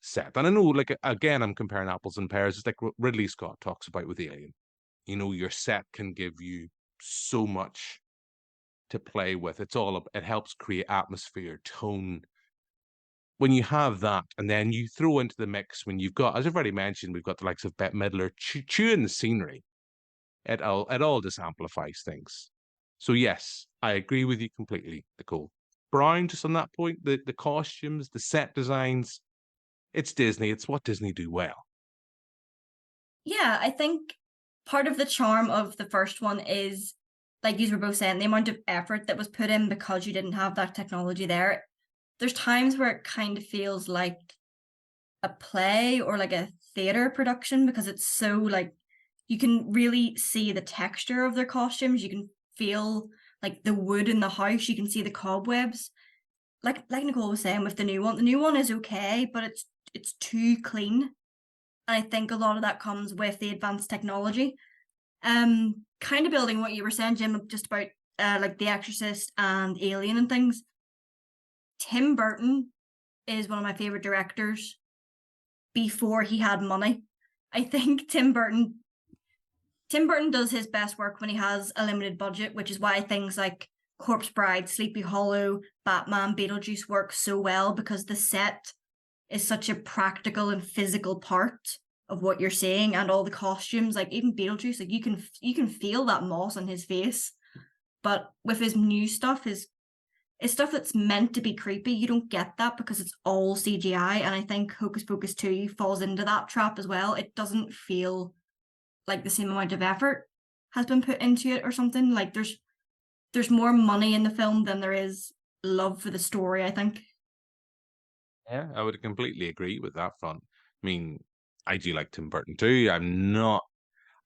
set. And I know, like, again, I'm comparing apples and pears. It's like Ridley Scott talks about with Alien. Your set can give you so much to play with. It helps create atmosphere, tone. When you have that, and then you throw into the mix, when you've got, as I've already mentioned, we've got the likes of Bette Midler chewing the scenery, it all just amplifies things. So yes, I agree with you completely, Nicole. Brian, just on that point, the costumes, the set designs, it's Disney. It's what Disney do well. Yeah, I think part of the charm of the first one is, like you were both saying, the amount of effort that was put in because you didn't have that technology there. There's times where it kind of feels like a play or like a theater production, because it's so, like, you can really see the texture of their costumes. You can feel like the wood in the house. You can see the cobwebs. Like Nicole was saying with the new one is okay, but it's too clean. And I think a lot of that comes with the advanced technology. Kind of building what you were saying, Jim, just about like The Exorcist and Alien and things. Tim Burton is one of my favorite directors before he had money. I think Tim Burton does his best work when he has a limited budget, which is why things like Corpse Bride, Sleepy Hollow, Batman, Beetlejuice work so well, because the set is such a practical and physical part of what you're seeing, and all the costumes, like even Beetlejuice, like you can feel that moss on his face. But with his new stuff, his stuff that's meant to be creepy, you don't get that because it's all CGI. And I think Hocus Pocus 2 falls into that trap as well. It doesn't feel like the same amount of effort has been put into it or something. Like there's more money in the film than there is love for the story, I think. Yeah, I would completely agree with that front. I mean, I do like Tim Burton too. I'm not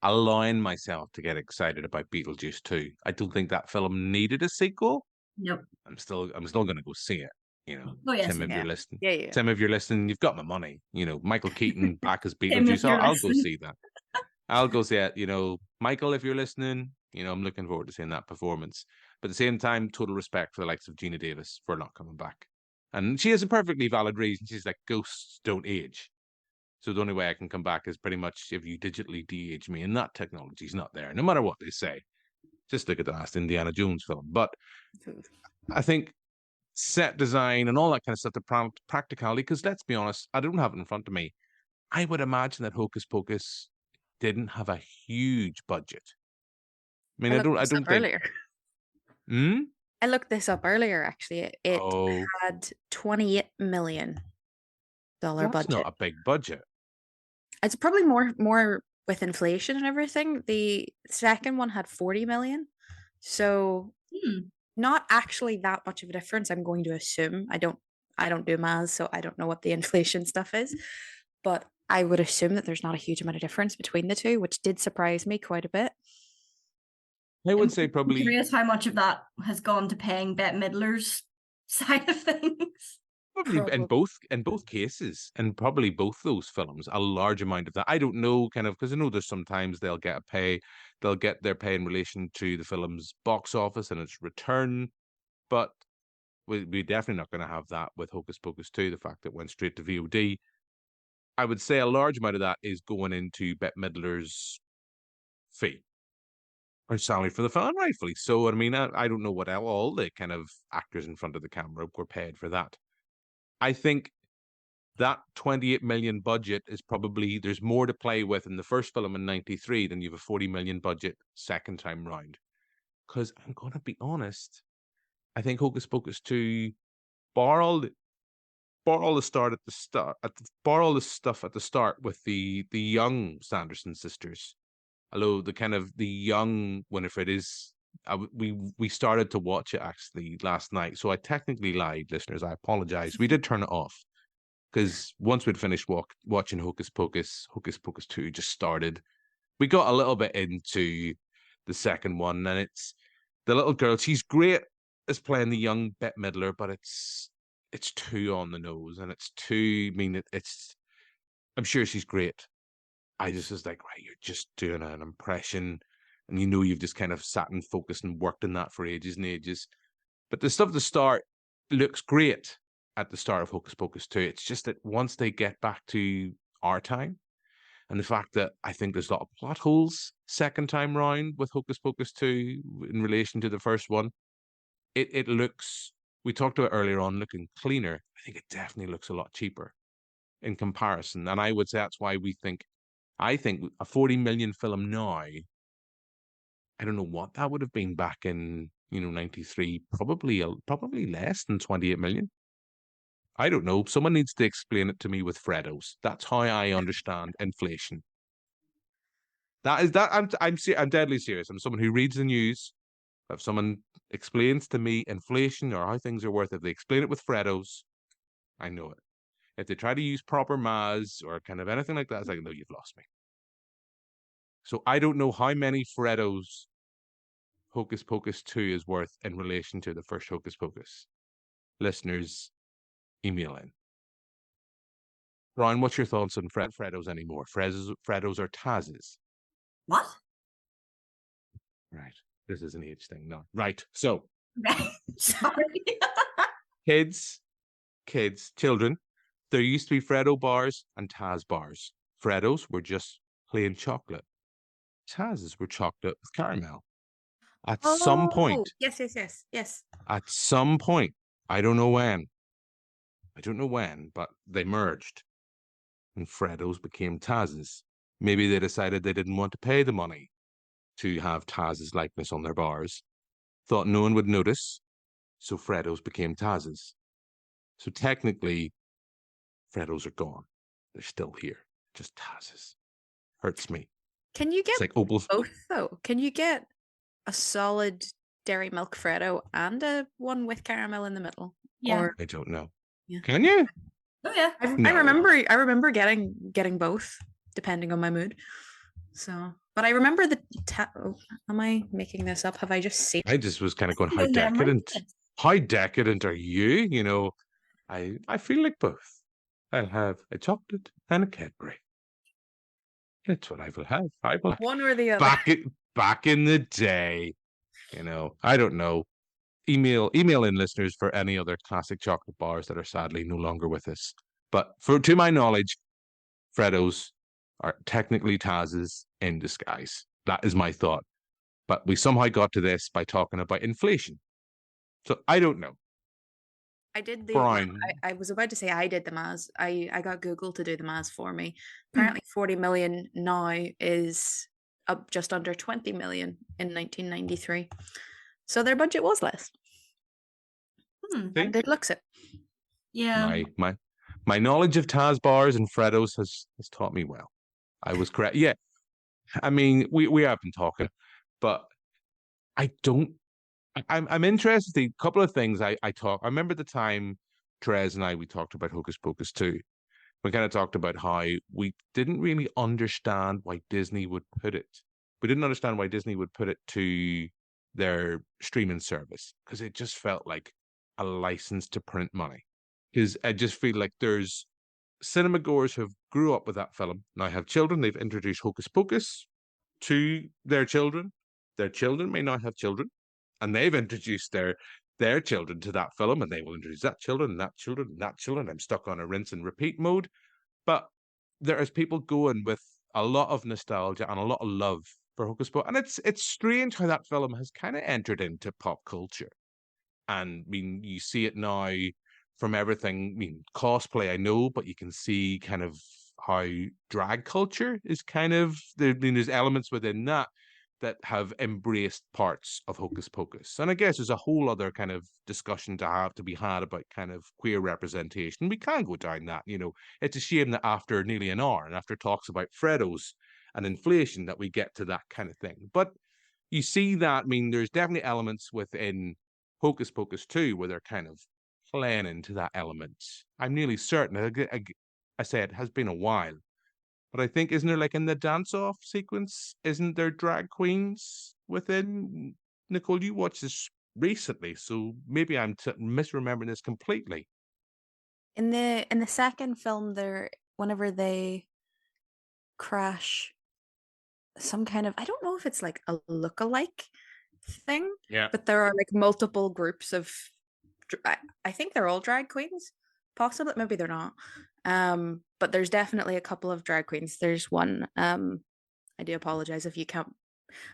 allowing myself to get excited about Beetlejuice 2. I don't think that film needed a sequel. Nope. I'm still going to go see it. Oh, yes, Tim, if you're listening, yeah. Tim, if you're listening, you've got my money. Michael Keaton back as Beetlejuice. I'll go see that. I'll go see it. Michael, if you're listening, I'm looking forward to seeing that performance. But at the same time, total respect for the likes of Gina Davis for not coming back. And she has a perfectly valid reason. She's like, ghosts don't age. So the only way I can come back is pretty much if you digitally de-age me, and that technology's not there, no matter what they say. Just look at the last Indiana Jones film. But I think set design and all that kind of stuff, the practicality, because let's be honest, I don't have it in front of me. I would imagine that Hocus Pocus didn't have a huge budget. I mean, I don't think earlier. Hmm? I looked this up earlier, actually. It had $28 million budget. That's not a big budget. It's probably more with inflation and everything. The second one had 40 million. So not actually that much of a difference, I'm going to assume. I don't do maths, so I don't know what the inflation stuff is. But I would assume that there's not a huge amount of difference between the two, which did surprise me quite a bit. I would say probably. I'm curious how much of that has gone to paying Bette Midler's side of things. Probably in both cases, and probably both those films, a large amount of that. I don't know, kind of, because I know there's sometimes they'll get their pay in relation to the film's box office and its return, but we're definitely not going to have that with Hocus Pocus 2. The fact that it went straight to VOD, I would say a large amount of that is going into Bette Midler's fee or salary for the film, rightfully so. I mean, I don't know what all the kind of actors in front of the camera were paid for that. I think that 28 million budget is probably, there's more to play with in the first film in 93 than you have a 40 million budget second time round. Because I'm going to be honest, I think Hocus Pocus 2, bar all the stuff at the start with the young Sanderson sisters. Although the young Winifred is, we started to watch it actually last night, so I technically lied, listeners. I apologize. We did turn it off because once we'd finished watching Hocus Pocus 2 just started. We got a little bit into the second one, and it's the little girl. She's great as playing the young Bette Midler, but it's too on the nose, and it's too. I mean, I'm sure she's great. I just was like, right, you're just doing an impression, and you've just kind of sat and focused and worked on that for ages and ages. But the stuff at the start looks great at the start of Hocus Pocus 2. It's just that once they get back to our time, and the fact that I think there's a lot of plot holes second time round with Hocus Pocus 2 in relation to the first one, it looks, we talked about earlier on, looking cleaner. I think it definitely looks a lot cheaper in comparison. And I would say that's why I think a 40 million film now, I don't know what that would have been back in, 93, probably less than 28 million. I don't know. Someone needs to explain it to me with Freddos. That's how I understand inflation. I'm deadly serious. I'm someone who reads the news. If someone explains to me inflation or how things are worth, if they explain it with Freddos, I know it. If they try to use proper maths or kind of anything like that, it's like, no, you've lost me. So I don't know how many Freddos Hocus Pocus 2 is worth in relation to the first Hocus Pocus. Listeners, email in. Brian, what's your thoughts on Freddos anymore? Freddos or Tazes? What? Right. This is an age thing. No. Right. So. Sorry. Kids, children, there used to be Freddo bars and Taz bars. Freddos were just plain chocolate. Tazes were chocolate with caramel. At some point. Yes. At some point, I don't know when, but they merged. And Freddos became Tazes. Maybe they decided they didn't want to pay the money to have Taz's likeness on their bars. Thought no one would notice, so Freddos became Tazes. So technically, Freddos are gone. They're still here, just Tazes. Hurts me. Can you get like both though? Can you get a solid dairy milk Freddo and a one with caramel in the middle? Yeah, or... I don't know. Yeah. Can you? Oh yeah. I remember getting both depending on my mood. So, but I remember am I making this up? Have I just seen? I just was kind of going, how decadent? How decadent are you? I feel like both. I'll have a chocolate and a Cadbury. That's what I will have. I will one or the other. Back in the day, I don't know. Email in, listeners, for any other classic chocolate bars that are sadly no longer with us. But to my knowledge, Freddos are technically Taz's in disguise. That is my thought. But we somehow got to this by talking about inflation. So I don't know. I did the. Brian. I was about to say I did the maths. I got Google to do the maths for me. Hmm. Apparently, 40 million now is up just under 20 million in 1993. So their budget was less. And it looks it. Yeah. My knowledge of Taz bars and Freddos has taught me well. I was correct. Yeah. I mean, we have been talking, but I'm interested in a couple of things I remember the time Therese and we talked about Hocus Pocus 2. We kind of talked about how we didn't really understand why Disney would put it. We didn't understand why Disney would put it to their streaming service, because it just felt like a license to print money. Because I just feel like there's cinema goers who have grew up with that film, now have children, they've introduced Hocus Pocus to their children. Their children may not have children, and they've introduced their children to that film, and they will introduce that children and that children and that children. I'm stuck on a rinse and repeat mode. But there is people going with a lot of nostalgia and a lot of love for Hocus Pocus. And it's strange how that film has kind of entered into pop culture. And I mean, you see it now from everything. I mean, cosplay, I know, but you can see kind of how drag culture is kind of, there's elements within that have embraced parts of Hocus Pocus. And I guess there's a whole other kind of discussion to be had about kind of queer representation. We can go down that, It's a shame that after nearly an hour and after talks about Freddos and inflation that we get to that kind of thing. But you see that, I mean, there's definitely elements within Hocus Pocus 2 where they're kind of playing into that element. I'm nearly certain, I say it has been a while, but I think, isn't there, like, in the dance-off sequence, isn't there drag queens within? Nicole, you watched this recently, so maybe I'm misremembering this completely. In the second film, whenever they crash some kind of, I don't know if it's like a look-alike thing, but there are like multiple groups of, I think they're all drag queens, possibly, maybe they're not. But there's definitely a couple of drag queens. There's one, I do apologize if you can't,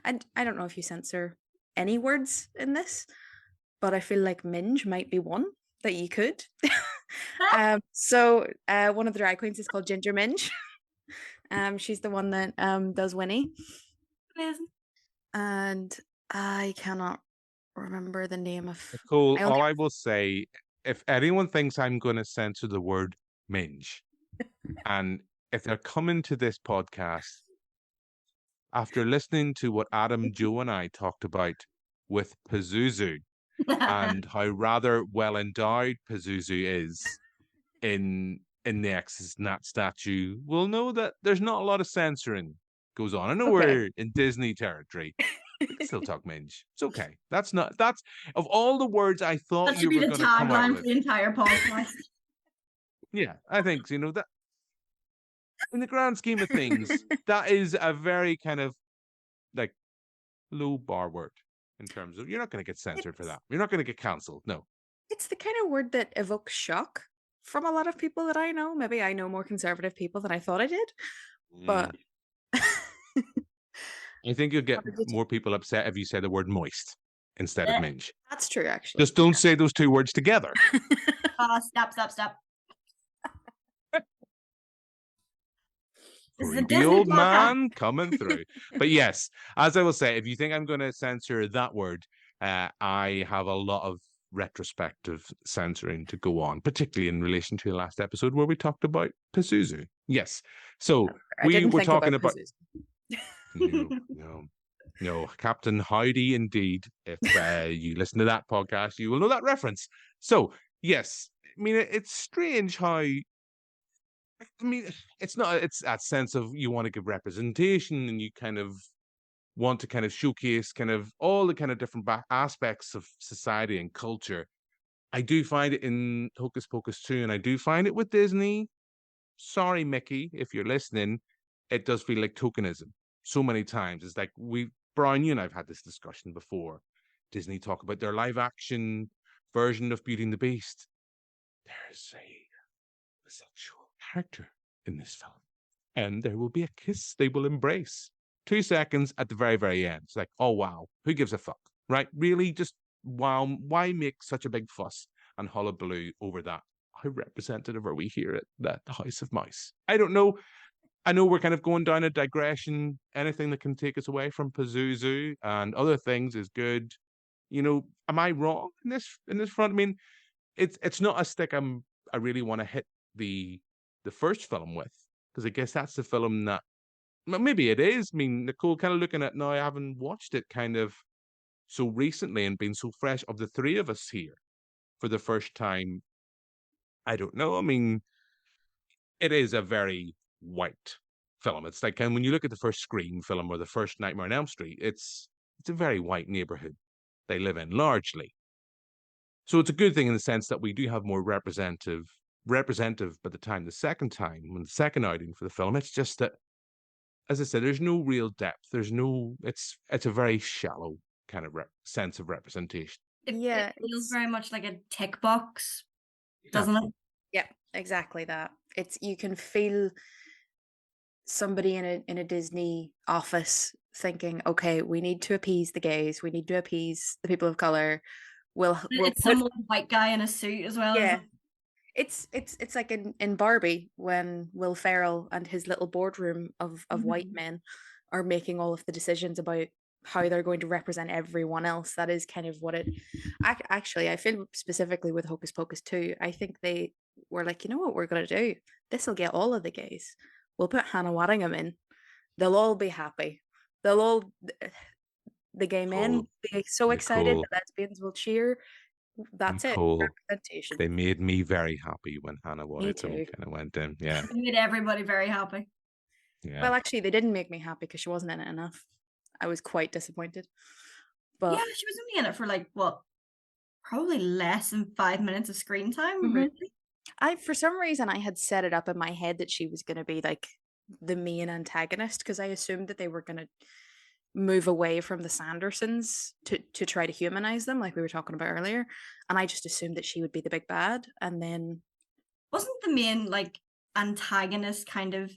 I don't know if you censor any words in this, but I feel like minge might be one that you could. So one of the drag queens is called Ginger Minge. She's the one that does Winnie. Amazing. And I cannot remember the name of Nicole, all I will say, if anyone thinks I'm going to censor the word minge, and if they're coming to this podcast after listening to what Adam, Joe, and I talked about with Pazuzu and how rather well endowed Pazuzu is in the X's Nat statue, will know that there's not a lot of censoring goes on. I know we're in Disney territory. We can still talk minge. It's okay. That's of all the words I thought you were going to come out with. That should be the tagline for the entire podcast. Yeah, I think that in the grand scheme of things, that is a very kind of like low bar word in terms of, you're not going to get censored for that. You're not going to get cancelled. No. It's the kind of word that evokes shock from a lot of people that I know. Maybe I know more conservative people than I thought I did, but I think you'll get more people upset if you say the word moist instead of minge. That's true, actually. Just don't say those two words together. Stop. The old man coming through. But yes, as I will say, if you think I'm going to censor that word, I have a lot of retrospective censoring to go on, particularly in relation to the last episode where we talked about Pazuzu. Yes. So we were talking about no, Captain Howdy indeed. If you listen to that podcast, you will know that reference. So yes, I mean, it's strange how, I mean, it's that sense of you want to give representation and you kind of want to kind of showcase kind of all the kind of different aspects of society and culture. I do find it in Hocus Pocus 2, and I do find it with Disney. Sorry, Mickey, if you're listening, it does feel like tokenism so many times. It's like Brian, you and I've had this discussion before. Disney talk about their live action version of Beauty and the Beast. There's a sexual character in this film, and there will be a kiss they will embrace. 2 seconds at the very, very end. It's like, oh wow, who gives a fuck, right? Really, just wow, why make such a big fuss and hullabaloo over that. How representative are we here at the House of Mouse? I don't know. I know we're kind of going down a digression. Anything that can take us away from Pazuzu and other things is good. You know, am I wrong in this front? I mean, it's not a stick I really want to hit the first film with, because I guess that's the film that, well, maybe it is. I mean, Nicole, kind of looking at now, I haven't watched it kind of so recently and been so fresh of the three of us here for the first time. I don't know. I mean, it is a very white film. It's like, and when you look at the first Scream film or the first Nightmare on Elm Street, it's a very white neighborhood they live in largely. So it's a good thing in the sense that we do have more representative by the time, the second time, when the second outing for the film. It's just that, as I said, there's no real depth. There's no, it's a very shallow kind of sense of representation. It feels very much like a tick box, doesn't it? Yeah, exactly that. You can feel somebody in a Disney office thinking, okay, we need to appease the gays, we need to appease the people of color. It's some white guy in a suit as well. Yeah. It's like in Barbie when Will Ferrell and his little boardroom of white men are making all of the decisions about how they're going to represent everyone else. That is kind of what it actually, I feel specifically with Hocus Pocus 2, I think they were like, you know what we're going to do? This will get all of the gays. We'll put Hannah Waddingham in. They'll all be happy. The gay men be so excited. The lesbians will cheer. That's Nicole, it. Representation. They made me very happy when Hannah Waddingham kind of went in. Yeah. It made everybody very happy. Yeah. Well, actually, they didn't make me happy because she wasn't in it enough. I was quite disappointed. But yeah, she was only in it for like what, probably less than 5 minutes of screen time. Really? For some reason, I had set it up in my head that she was going to be like the main antagonist, because I assumed that they were going to move away from the Sandersons to try to humanize them, like we were talking about earlier. And I just assumed that she would be the big bad. And then wasn't the main like antagonist kind of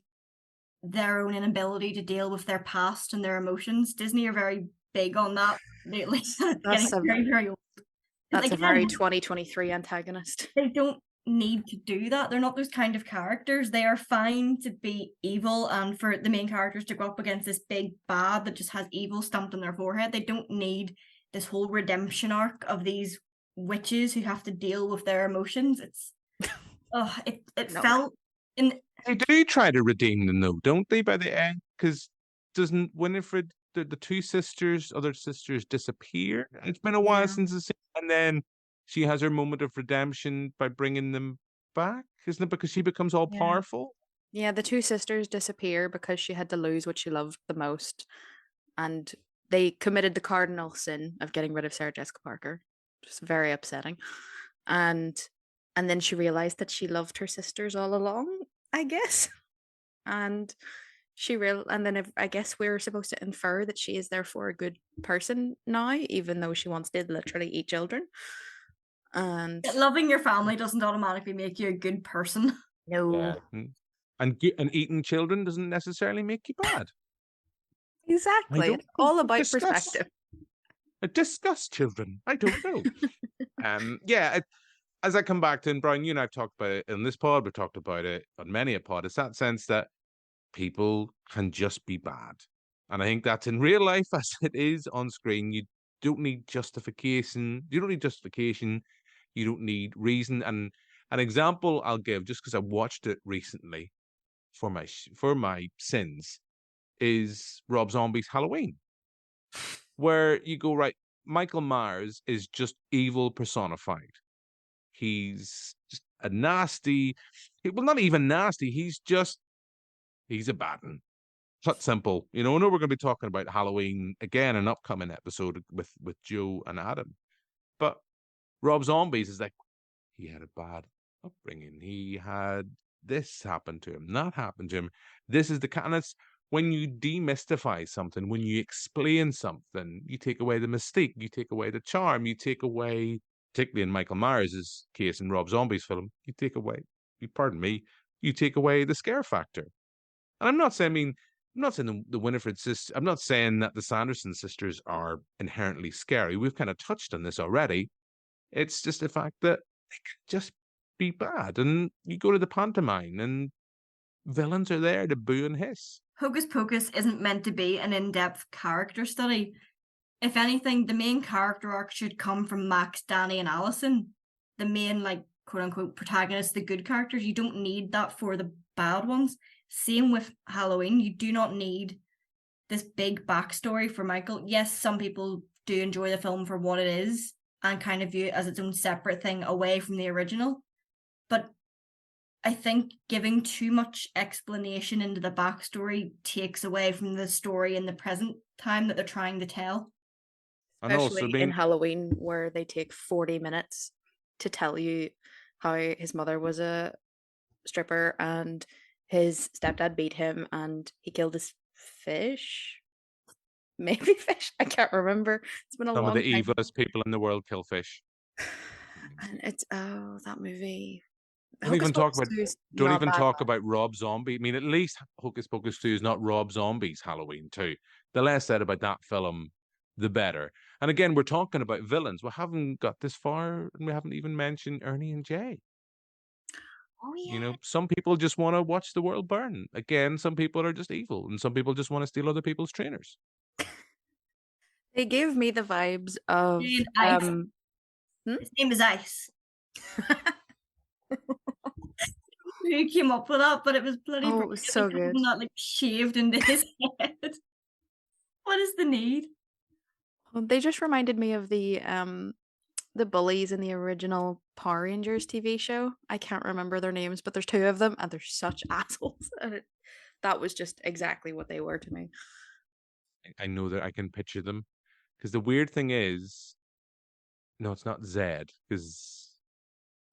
their own inability to deal with their past and their emotions? Disney are very big on that lately. That's very old. That's like, a very 2023 antagonist. They don't need to do that. They're not those kind of characters. They are fine to be evil, and for the main characters to go up against this big bad that just has evil stamped on their forehead. They don't need this whole redemption arc of these witches who have to deal with their emotions. It's felt in. They do try to redeem them though, don't they, by the end? Because doesn't Winifred, the two other sisters disappear? It's been a while since the and then she has her moment of redemption by bringing them back, isn't it? Because she becomes all powerful. Yeah, the two sisters disappear because she had to lose what she loved the most, and they committed the cardinal sin of getting rid of Sarah Jessica Parker, which is very upsetting. And then she realized that she loved her sisters all along, I guess. And I guess we're supposed to infer that she is therefore a good person now, even though she once did literally eat children. And loving your family doesn't automatically make you a good person. No. Yeah. And eating children doesn't necessarily make you bad. Exactly. It's all about perspective. Discuss children. I don't know. As I come back to, and Brian, you and I have talked about it in this pod, we've talked about it on many a pod, it's that sense that people can just be bad. And I think that's in real life as it is on screen. You don't need justification. You don't need reason. And an example I'll give, just because I watched it recently for my sins, is Rob Zombie's Halloween, where you go, right, Michael Myers is just evil personified. He's just a nasty, well, not even nasty. He's a bad one. Cut simple. You know, I know we're going to be talking about Halloween again, an upcoming episode with Joe and Adam. But Rob Zombies is like, he had a bad upbringing. He had this happen to him, that happened to him. This is the kind of, when you demystify something, when you explain something, you take away the mystique, you take away the charm, you take away, particularly in Michael Myers' case in Rob Zombie's film, you take away the scare factor. And I'm not saying the Winifred sisters, I'm not saying that the Sanderson sisters are inherently scary. We've kind of touched on this already. It's just the fact that they can just be bad. And you go to the pantomime and villains are there to boo and hiss. Hocus Pocus isn't meant to be an in-depth character study. If anything, the main character arc should come from Max, Danny, and Allison. The main, like, quote-unquote protagonists, the good characters. You don't need that for the bad ones. Same with Halloween. You do not need this big backstory for Michael. Yes, some people do enjoy the film for what it is and kind of view it as its own separate thing away from the original. But I think giving too much explanation into the backstory takes away from the story in the present time that they're trying to tell. Especially in Halloween, where they take 40 minutes to tell you how his mother was a stripper and his stepdad beat him and he killed his fish. Maybe fish. I can't remember. It's been a long time. Some of the evilest people in the world kill fish. And it's that movie. Don't even talk about Rob Zombie. I mean, at least Hocus Pocus 2 is not Rob Zombie's Halloween 2. The less said about that film, the better. And again, we're talking about villains. We haven't got this far, and we haven't even mentioned Ernie and Jay. Oh yeah. You know, some people just want to watch the world burn. Again, some people are just evil, and some people just want to steal other people's trainers. They gave me the vibes of His name is Ice. Who came up with that? But it was bloody. Oh, it was so good. Not like shaved into his head. What is the need? Well, they just reminded me of the bullies in the original Power Rangers TV show. I can't remember their names, but there's two of them, and they're such assholes. And that was just exactly what they were to me. I know that I can picture them, because the weird thing is, no, it's not Zed. Because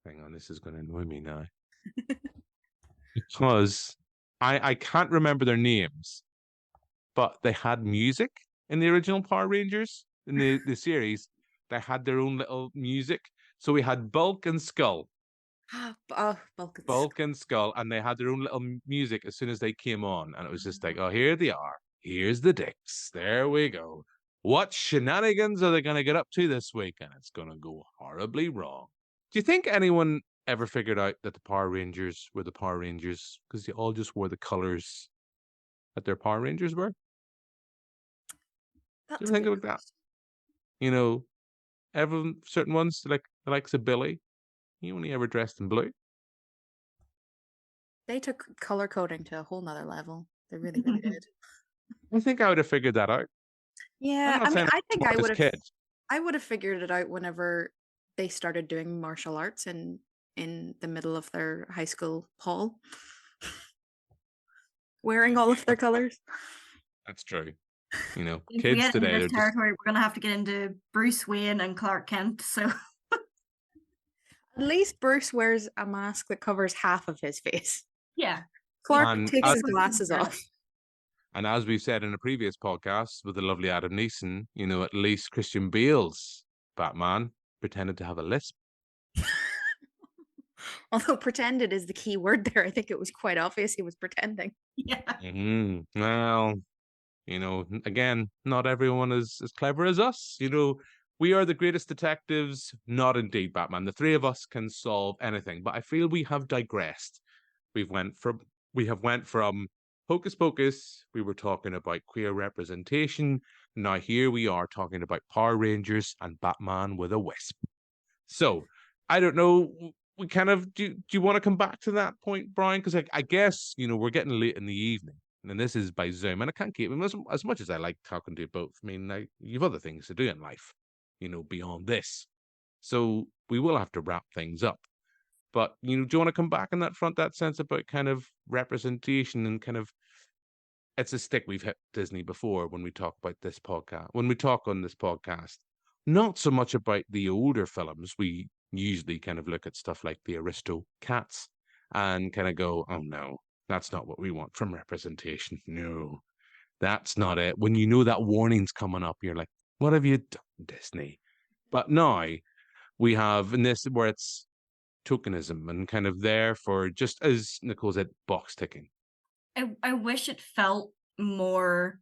hang on, this is going to annoy me now. Because I can't remember their names, but they had music in the original Power Rangers in the series. They had their own little music. So we had Bulk and Skull. Bulk and Skull, and they had their own little music as soon as they came on, and it was just like, oh, here they are. Here's the dicks. There we go. What shenanigans are they going to get up to this week? And it's going to go horribly wrong. Do you think anyone ever figured out that the Power Rangers were the Power Rangers because they all just wore the colors that their Power Rangers were? Do you think about that? You know, certain ones, like the likes of Billy, he only ever dressed in blue. They took color coding to a whole nother level. They really, really did. I think I would have figured that out. Yeah, I mean, I think I would have. I would have figured it out whenever they started doing martial arts in the middle of their high school hall, wearing all of their colors. That's true. You know, if kids we get today. Into this territory, we're gonna have to get into Bruce Wayne and Clark Kent. So at least Bruce wears a mask that covers half of his face. Yeah, Clark takes his glasses off. And as we've said in a previous podcast with the lovely Adam Neeson, you know, at least Christian Bale's Batman pretended to have a lisp. Although pretended is the key word there. I think it was quite obvious he was pretending. Yeah. Mm-hmm. Well, you know, again, not everyone is as clever as us. You know, we are the greatest detectives, not indeed Batman. The three of us can solve anything, but I feel we have digressed. We have went from Hocus Pocus, we were talking about queer representation. Now here we are talking about Power Rangers and Batman with a wisp. So, I don't know, we kind of, do you want to come back to that point, Brian? Because I guess, you know, we're getting late in the evening, and this is by Zoom, and I can't keep, as much as I like talking to you both, I mean, you've other things to do in life, you know, beyond this. So, we will have to wrap things up. But, you know, do you want to come back on that front, that sense about kind of representation and kind of, it's a stick we've hit Disney before when we talk about this podcast, when we talk on this podcast, not so much about the older films. We usually kind of look at stuff like the Aristocats and kind of go, oh no, that's not what we want from representation. No, that's not it. When you know that warning's coming up, you're like, what have you done, Disney? But now we have in this where it's tokenism and kind of there for, just as Nicole said, box ticking. I wish it felt more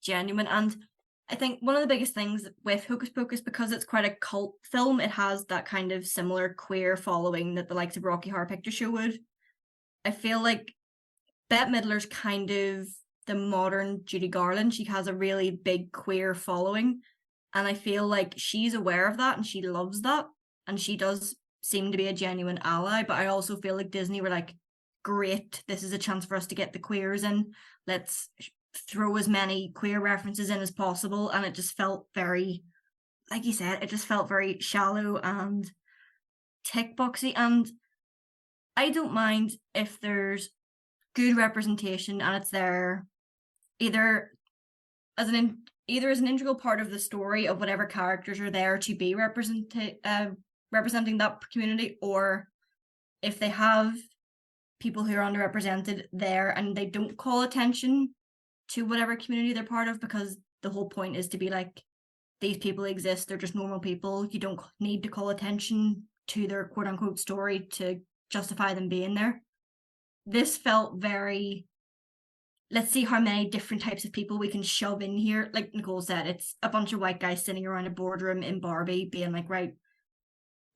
genuine, and I think one of the biggest things with Hocus Pocus, because it's quite a cult film, it has that kind of similar queer following that the likes of Rocky Horror Picture Show would. I feel like Bette Midler's kind of the modern Judy Garland. She has a really big queer following, and I feel like she's aware of that and she loves that, and she does seem to be a genuine ally. But I also feel like Disney were like, great, this is a chance for us to get the queers in. Let's throw as many queer references in as possible. And it just felt very, like you said, it just felt very shallow and tick boxy. And I don't mind if there's good representation and it's there either as an integral part of the story of whatever characters are there to be representing that community, or if they have people who are underrepresented there and they don't call attention to whatever community they're part of, because the whole point is to be like, these people exist, they're just normal people, you don't need to call attention to their quote-unquote story to justify them being there. This felt very, let's see how many different types of people we can shove in here. Like Nicole said, it's a bunch of white guys sitting around a boardroom in Barbie being like, right,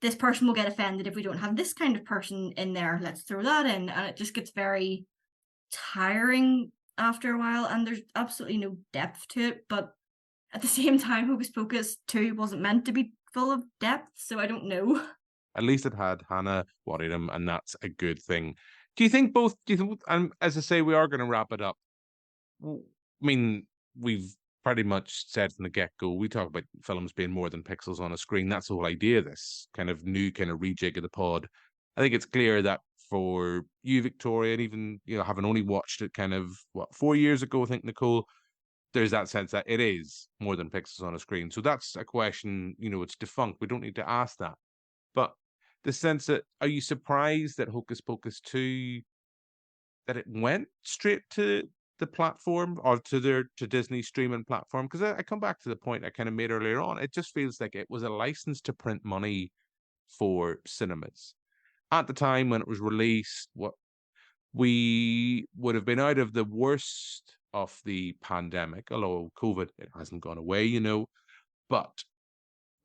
this person will get offended if we don't have this kind of person in there, let's throw that in. And it just gets very tiring after a while, and there's absolutely no depth to it. But at the same time, Hocus Pocus 2 wasn't meant to be full of depth, so I don't know. At least it had Hannah Waddingham, and that's a good thing. Do you think, and as I say, we are going to wrap it up. I mean, we've pretty much said from the get-go, we talk about films being more than pixels on a screen. That's the whole idea of this kind of new kind of rejig of the pod. I think it's clear that for you, Victoria, and even, having only watched it kind of, 4 years ago, I think, Nicole, there's that sense that it is more than pixels on a screen. So that's a question, it's defunct. We don't need to ask that. But the sense that, are you surprised that Hocus Pocus 2, that it went straight to the platform or to Disney's streaming platform? Because I come back to the point I kind of made earlier on. It just feels like it was a license to print money for cinemas. At the time when it was released, we would have been out of the worst of the pandemic, although COVID, it hasn't gone away, but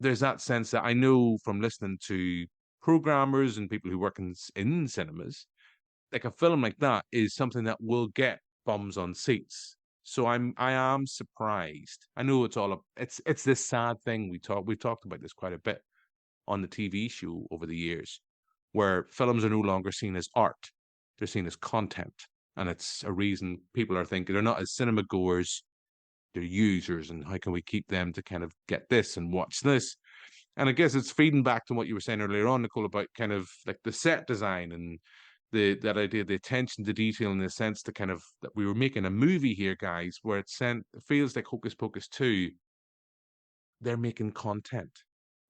there's that sense that I know from listening to programmers and people who work in cinemas, like a film like that is something that will get bums on seats. So I am surprised. I know it's this sad thing we've talked about this quite a bit on the TV show over the years, where films are no longer seen as art, they're seen as content. And it's a reason people are thinking they're not as cinema goers, they're users, and how can we keep them to kind of get this and watch this? And I guess it's feeding back to what you were saying earlier on, Nicole, about kind of like the set design and that idea, the attention to detail, in the sense to kind of that we were making a movie here, guys, where it feels like Hocus Pocus 2, they're making content.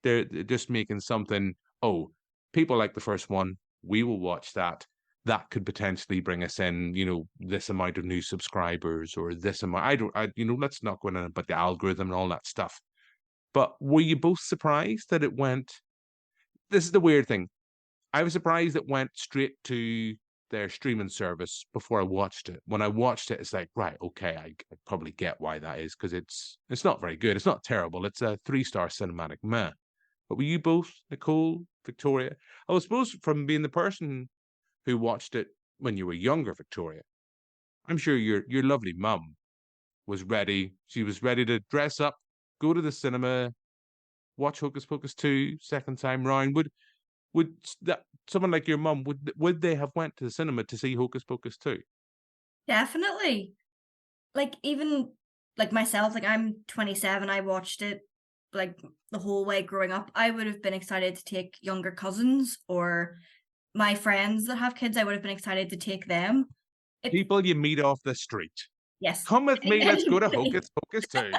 They're just making something, people like the first one, we will watch that. That could potentially bring us in, this amount of new subscribers or this amount. Let's not go in about the algorithm and all that stuff. But were you both surprised that it went? This is the weird thing. I was surprised it went straight to their streaming service before I watched it. When I watched it, it's like, right, okay, I probably get why that is, because it's not very good. It's not terrible. It's a 3-star cinematic meh. But were you both, Nicole, Victoria? I suppose from being the person who watched it when you were younger, Victoria, I'm sure your lovely mum was ready. She was ready to dress up, go to the cinema, watch Hocus Pocus 2 second time round. Would that someone like your mum, would they have went to the cinema to see Hocus Pocus 2? Definitely. Like, even like myself, like I'm 27, I watched it like the whole way growing up. I would have been excited to take younger cousins or my friends that have kids. I would have been excited to take them. People you meet off the street. Yes. Come with me, let's go to Hocus Pocus 2.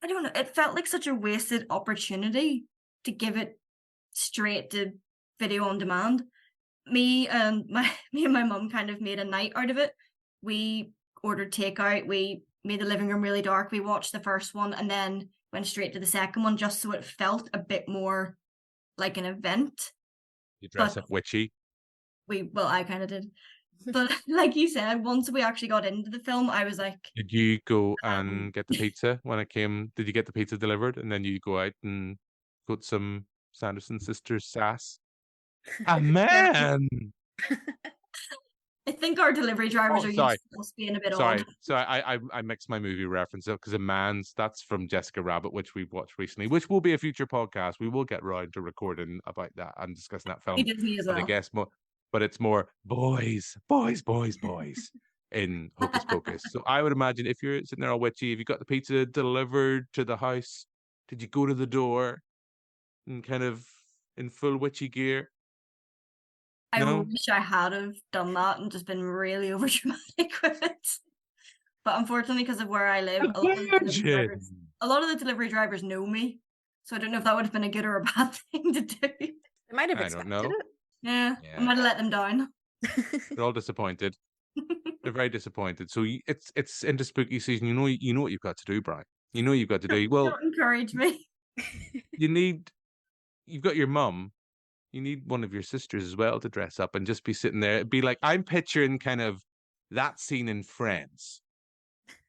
I don't know. It felt like such a wasted opportunity to give it straight to video on demand. Me and my mum kind of made a night out of it. We ordered takeout. We made the living room really dark. We watched the first one and then went straight to the second one, just so it felt a bit more like an event. You dress up witchy. I kind of did. But like you said, once we actually got into the film, I was like, Did you go and get the pizza when it came? Did you get the pizza delivered and then you go out and put some Sanderson sisters sass? Ah, man! I think our delivery drivers Oh, are sorry. used to us being a bit Sorry, odd. so I mixed my movie reference up because a man's that's from Jessica Rabbit, which we've watched recently, which will be a future podcast. We will get round to recording about that and discussing that film. Disney as But I well. guess more, but it's more boys, boys, boys, boys in Hocus Pocus. So I would imagine if you're sitting there all witchy, if you got the pizza delivered to the house, did you go to the door and kind of in full witchy gear? I No? wish I had have done that and just been really overdramatic with it. But unfortunately, because of where I live, a lot of the delivery drivers know me. So I don't know if that would have been a good or a bad thing to do. They might have I don't expected know. it. Yeah, I might have let them down. They're all disappointed. They're very disappointed. So it's into spooky season. You know what you've got to do, Brian. You know what you've got to do. Well, Don't encourage me. You've got your mum. You need one of your sisters as well to dress up and just be sitting there. It'd be like I'm picturing kind of that scene in Friends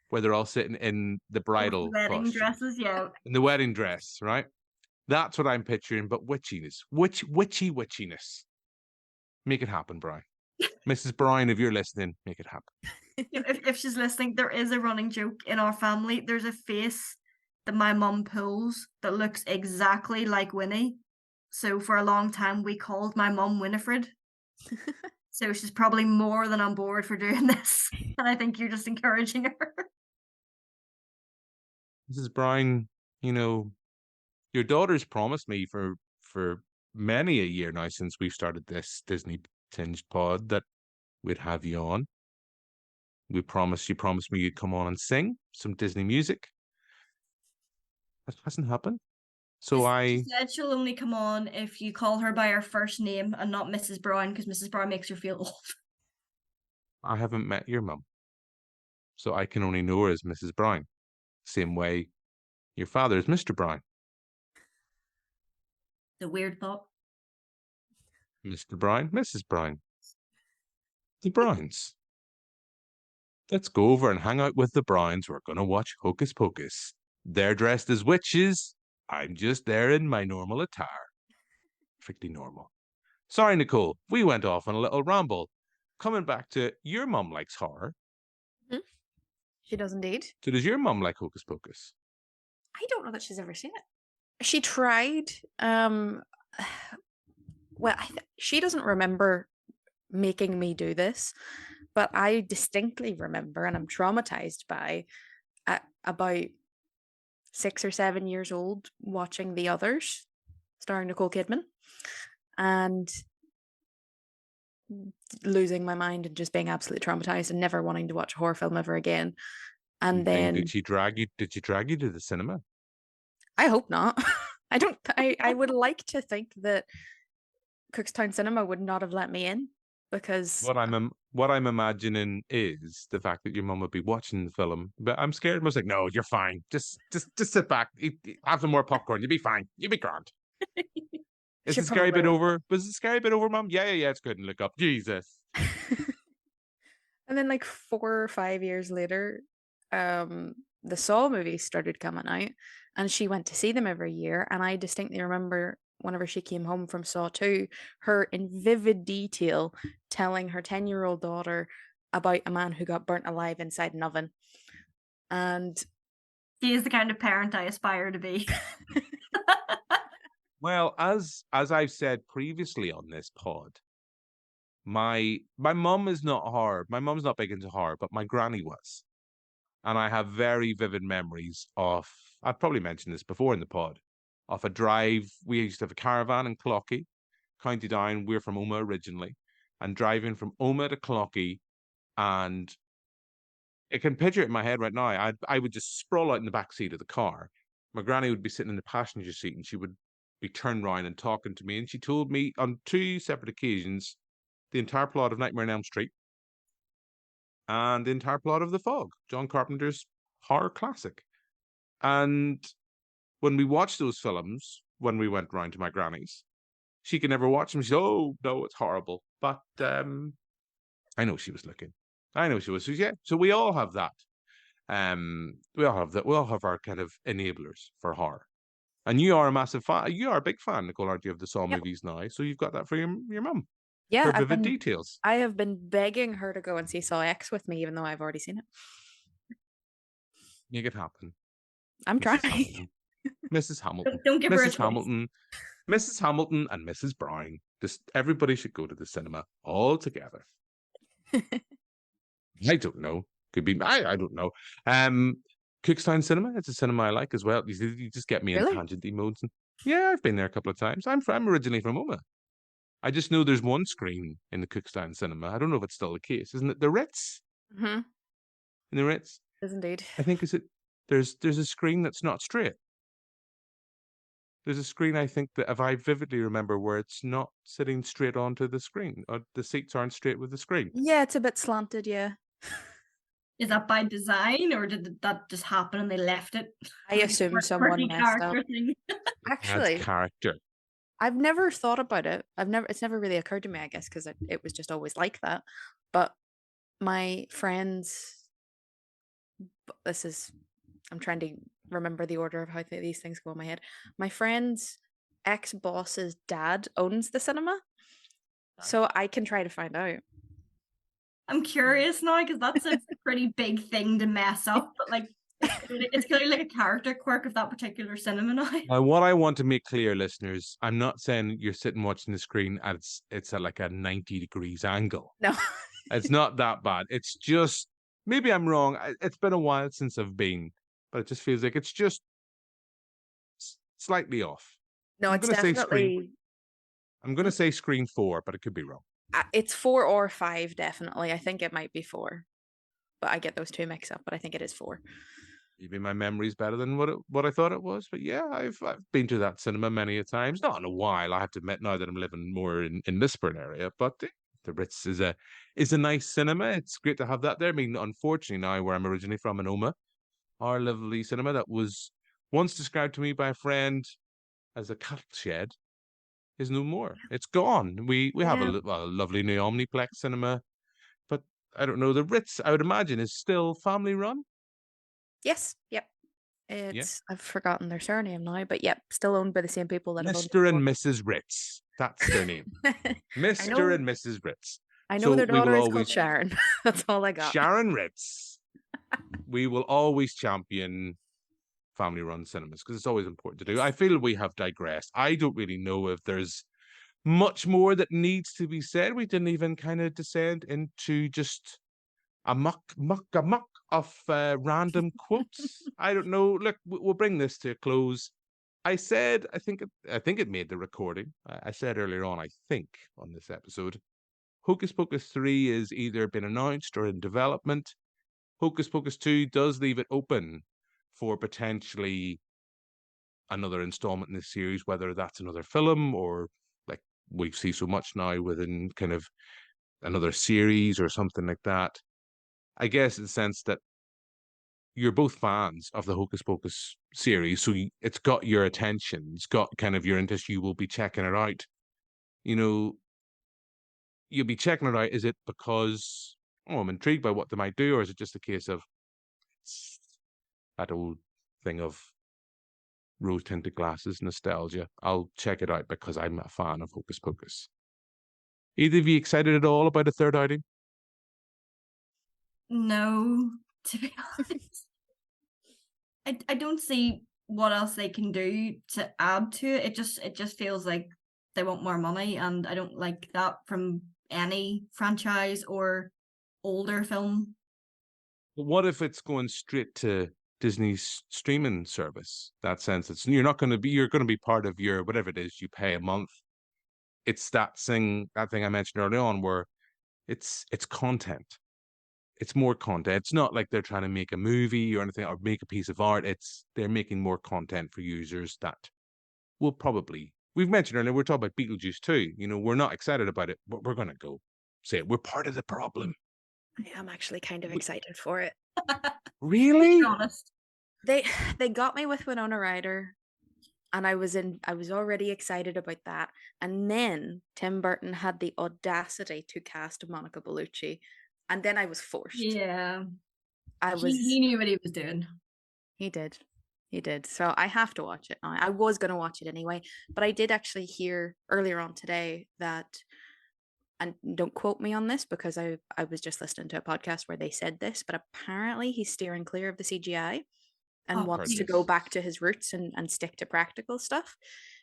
where they're all sitting in the bridal Wedding costume, dresses, yeah. in the wedding dress, right? That's what I'm picturing, but witchiness, witchiness. Make it happen, Brian. Mrs. Brian, if you're listening, make it happen. If she's listening, there is a running joke in our family. There's a face that my mum pulls that looks exactly like Winnie. So for a long time, we called my mum Winifred. So she's probably more than on board for doing this. And I think you're just encouraging her. Mrs. Brian, your daughter's promised me for many a year now since we've started this Disney tinged pod that we'd have you on. You promised me you'd come on and sing some Disney music. That hasn't happened. So She said she'll only come on if you call her by her first name and not Mrs. Brown, because Mrs. Brown makes her feel old. I haven't met your mum, so I can only know her as Mrs. Brown. Same way your father is Mr. Brown. The weird thought. Mr. Brown, Mrs. Brown. The Browns. Let's go over and hang out with the Browns. We're going to watch Hocus Pocus. They're dressed as witches. I'm just there in my normal attire. Perfectly normal. Sorry, Nicole. We went off on a little ramble. Coming back to your mum likes horror. Mm-hmm. She does indeed. So does your mum like Hocus Pocus? I don't know that she's ever seen it. She tried. Well, she doesn't remember making me do this, but I distinctly remember, and I'm traumatized by, at about 6 or 7 years old, watching The Others, starring Nicole Kidman, and losing my mind and just being absolutely traumatized and never wanting to watch a horror film ever again. And then did she drag you to the cinema? I hope not. I would like to think that Cookstown Cinema would not have let me in, because what I'm imagining is the fact that your mum would be watching the film, but I'm scared. I was like, no, you're fine. Just sit back, have some more popcorn. You'll be fine. You'll be grand. Is the scary bit over? Was the scary bit over, Mum? Yeah. It's good. And look up, Jesus. And then, like 4 or 5 years later, the Saw movies started coming out, and she went to see them every year. And I distinctly remember whenever she came home from Saw 2, her in vivid detail telling her 10-year-old daughter about a man who got burnt alive inside an oven. And she is the kind of parent I aspire to be. Well, as I've said previously on this pod, my mum is not horror. My mum's not big into horror, but my granny was. And I have very vivid memories of, I've probably mentioned this before in the pod, of a drive. We used to have a caravan in Clocky, County Down. We're from Oma originally. And driving from Oma to Clocky, and I can picture it in my head right now. I would just sprawl out in the back seat of the car. My granny would be sitting in the passenger seat, and she would be turned around and talking to me. And she told me on 2 separate occasions the entire plot of Nightmare on Elm Street and the entire plot of The Fog, John Carpenter's horror classic. And when we watched those films, when we went round to my granny's, she could never watch them. She said, oh, no, it's horrible. But I know she was looking. I know she was. So, yeah. So we all have that. We all have that. We all have our kind of enablers for horror. And you are a massive fan. You are a big fan, Nicole, aren't you, of the Saw Yep. movies now? So you've got that for your mum. Yeah, Her vivid details. I have been begging her to go and see Saw X with me, even though I've already seen it. Make it happen. I'm Mrs. trying. Hamilton. Mrs. Hamilton. Don't give her a Mrs. choice. Hamilton. Mrs. Hamilton and Mrs. Brown. Just everybody should go to the cinema all together. I don't know. Could be I don't know. Cookstown Cinema. It's a cinema I like as well. You just get me in Really? tangenty modes. And, yeah, I've been there a couple of times. I'm originally from Oma. I just know there's one screen in the Cookstown Cinema. I don't know if it's still the case. Isn't it the Ritz? Mm-hmm. In the Ritz? It is indeed. I think there's a screen that's not straight. There's a screen, I think, that if I vividly remember, where it's not sitting straight onto the screen, or the seats aren't straight with the screen. Yeah, it's a bit slanted, yeah. Is that by design, or did that just happen and they left it? I assume someone messed up. Actually, That's character. I've never thought about it. It's never really occurred to me, I guess, because it was just always like that. But my friends, I'm trying to remember the order of how these things go in my head. My friend's ex-boss's dad owns the cinema, so I can try to find out. I'm curious now, because that's a pretty big thing to mess up. But like, it's clearly like a character quirk of that particular cinema now. Now, what I want to make clear, listeners, I'm not saying you're sitting watching the screen and it's at like a 90 degrees angle. No. It's not that bad. It's just, maybe I'm wrong. It's been a while since I've been, but it just feels like it's just slightly off. No, it's definitely... I'm going to say screen 4, but it could be wrong. It's 4 or 5, definitely. I think it might be 4. But I get those two mixed up, but I think it is 4. Maybe my memory's better than what I thought it was. But yeah, I've been to that cinema many a times. Not in a while, I have to admit, now that I'm living more in Lisburn area. But the Ritz is a nice cinema. It's great to have that there. I mean, unfortunately, now where I'm originally from in Oma, our lovely cinema that was once described to me by a friend as a cattle shed is no more. It's gone. We have a lovely new Omniplex cinema, but I don't know. The Ritz, I would imagine, is still family run. Yes. Yep. I've forgotten their surname now, but yep, still owned by the same people that Mr. and Mrs. Ritz. That's their name. Mr. and Mrs. Ritz. I know their daughter is called Sharon. That's all I got. Sharon Ritz. We will always champion family-run cinemas because it's always important to do. I feel we have digressed. I don't really know if there's much more that needs to be said. We didn't even kind of descend into just a muck of random quotes. I don't know. Look, we'll bring this to a close. I said, I think it made the recording. I said earlier on, I think, on this episode, Hocus Pocus 3 is either been announced or in development. Hocus Pocus 2 does leave it open for potentially another installment in this series, whether that's another film or, like we see so much now, within kind of another series or something like that. I guess in the sense that you're both fans of the Hocus Pocus series, so it's got your attention, it's got kind of your interest, you will be checking it out. You know, you'll be checking it out. Is it because, I'm intrigued by what they might do, or is it just a case of that old thing of rose-tinted glasses, nostalgia? I'll check it out because I'm a fan of Hocus Pocus. Either of you excited at all about a third outing? No, to be honest. I don't see what else they can do to add to it. It just feels like they want more money, and I don't like that from any franchise or older film. But what if it's going straight to Disney's streaming service? That sense, you're going to be part of your whatever it is you pay a month. It's that thing I mentioned early on where it's content. It's more content. It's not like they're trying to make a movie or anything or make a piece of art. They're making more content for users that will probably. We've mentioned earlier, we're talking about Beetlejuice too. You know, we're not excited about it, but we're going to go say it. We're part of the problem. I am actually kind of excited for it. Really? To be honest. They got me with Winona Ryder. and I was already excited about that. And then Tim Burton had the audacity to cast Monica Bellucci, and then I was forced. Yeah. He knew what he was doing. He did. So I have to watch it now. I was going to watch it anyway, but I did actually hear earlier on today that, and don't quote me on this because I was just listening to a podcast where they said this, but apparently he's steering clear of the CGI and wants to go back to his roots and stick to practical stuff.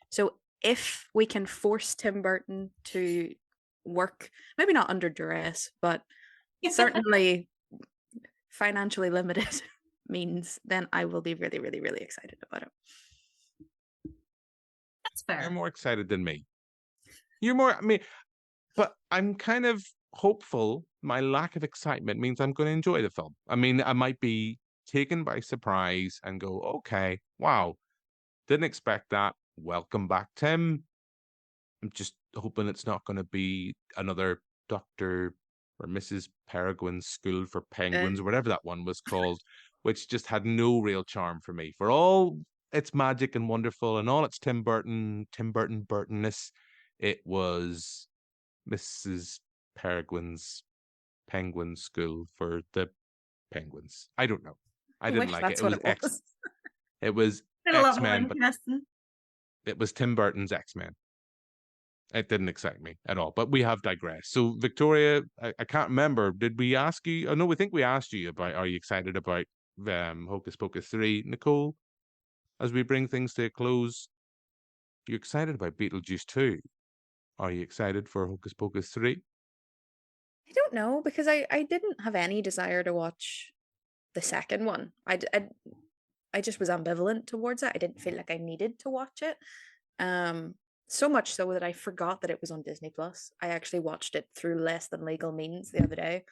So if we can force Tim Burton to work, maybe not under duress, but certainly financially limited means, then I will be really, really, really excited about it. That's fair. You're more excited than me. But I'm kind of hopeful my lack of excitement means I'm going to enjoy the film. I mean, I might be taken by surprise and go, okay, wow, didn't expect that. Welcome back, Tim. I'm just hoping it's not going to be another Dr. or Mrs. Peregrine's School for Penguins, or whatever that one was called, which just had no real charm for me. For all its magic and wonderful and all its Tim Burton-ness, it was Mrs. Peregrine's Penguin School for the Penguins. I don't know. I didn't like it. It was X-Men, but it was Tim Burton's X-Men. It didn't excite me at all, but we have digressed. So, Victoria, I can't remember. Did we ask you? Oh, no, we think we asked you about, are you excited about Hocus Pocus 3? Nicole, as we bring things to a close, you're excited about Beetlejuice 2. Are you excited for Hocus Pocus 3? I don't know, because I didn't have any desire to watch the second one. I just was ambivalent towards it. I didn't feel like I needed to watch it. So much so that I forgot that it was on Disney Plus. I actually watched it through less than legal means the other day,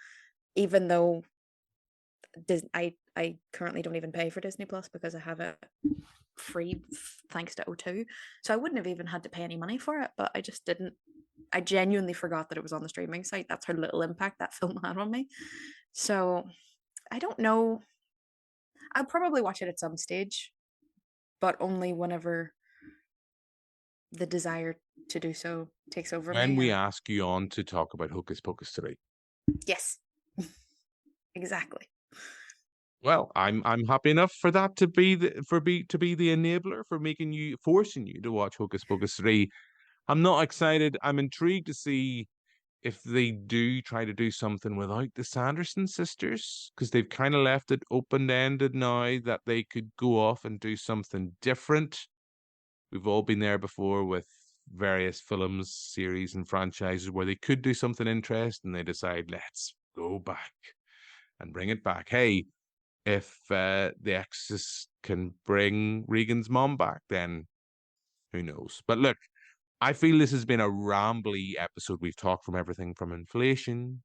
even though I currently don't even pay for Disney Plus because I have it free thanks to O2. So I wouldn't have even had to pay any money for it, but I just didn't. I genuinely forgot that it was on the streaming site. That's how little impact that film had on me. So I don't know. I'll probably watch it at some stage, but only whenever the desire to do so takes over. When we ask you on to talk about Hocus Pocus 3. Yes. Exactly. Well, I'm happy enough for that to be the enabler for forcing you to watch Hocus Pocus 3. I'm not excited. I'm intrigued to see if they do try to do something without the Sanderson sisters, because they've kind of left it open-ended now that they could go off and do something different. We've all been there before with various films, series, and franchises where they could do something interesting and they decide, let's go back and bring it back. Hey, if The Exorcist can bring Regan's mom back, then who knows? But look, I feel this has been a rambly episode. We've talked from everything from inflation,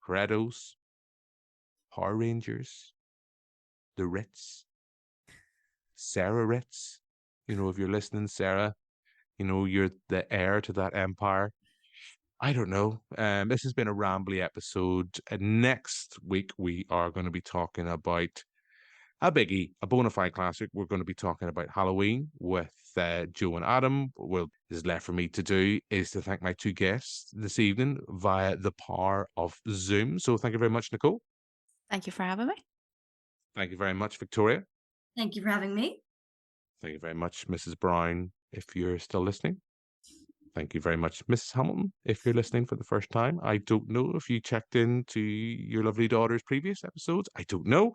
credos, Power Rangers, the Ritz, Sarah Ritz. You know, if you're listening, Sarah, you know, you're the heir to that empire. I don't know. This has been a rambly episode. Next week, we are going to be talking about a biggie, a bona fide classic. We're going to be talking about Halloween with Joe and Adam. What is left for me to do is to thank my two guests this evening via the power of Zoom. So thank you very much, Nicole. Thank you for having me. Thank you very much, Victoria. Thank you for having me. Thank you very much, Mrs. Brown, if you're still listening. Thank you very much, Mrs. Hamilton, if you're listening for the first time. I don't know if you checked into your lovely daughter's previous episodes. I don't know.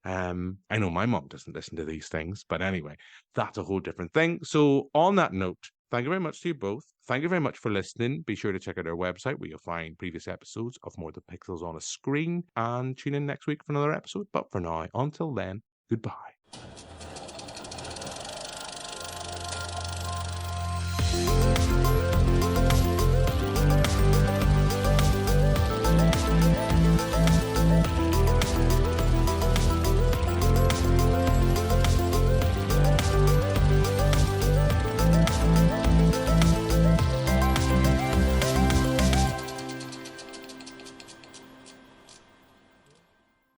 I know my mom doesn't listen to these things, but anyway, that's a whole different thing. So on that note, thank you very much to you both. Thank you very much for listening. Be sure to check out our website where you'll find previous episodes of More Than Pixels on a Screen, and tune in next week for another episode. But for now, until then, goodbye.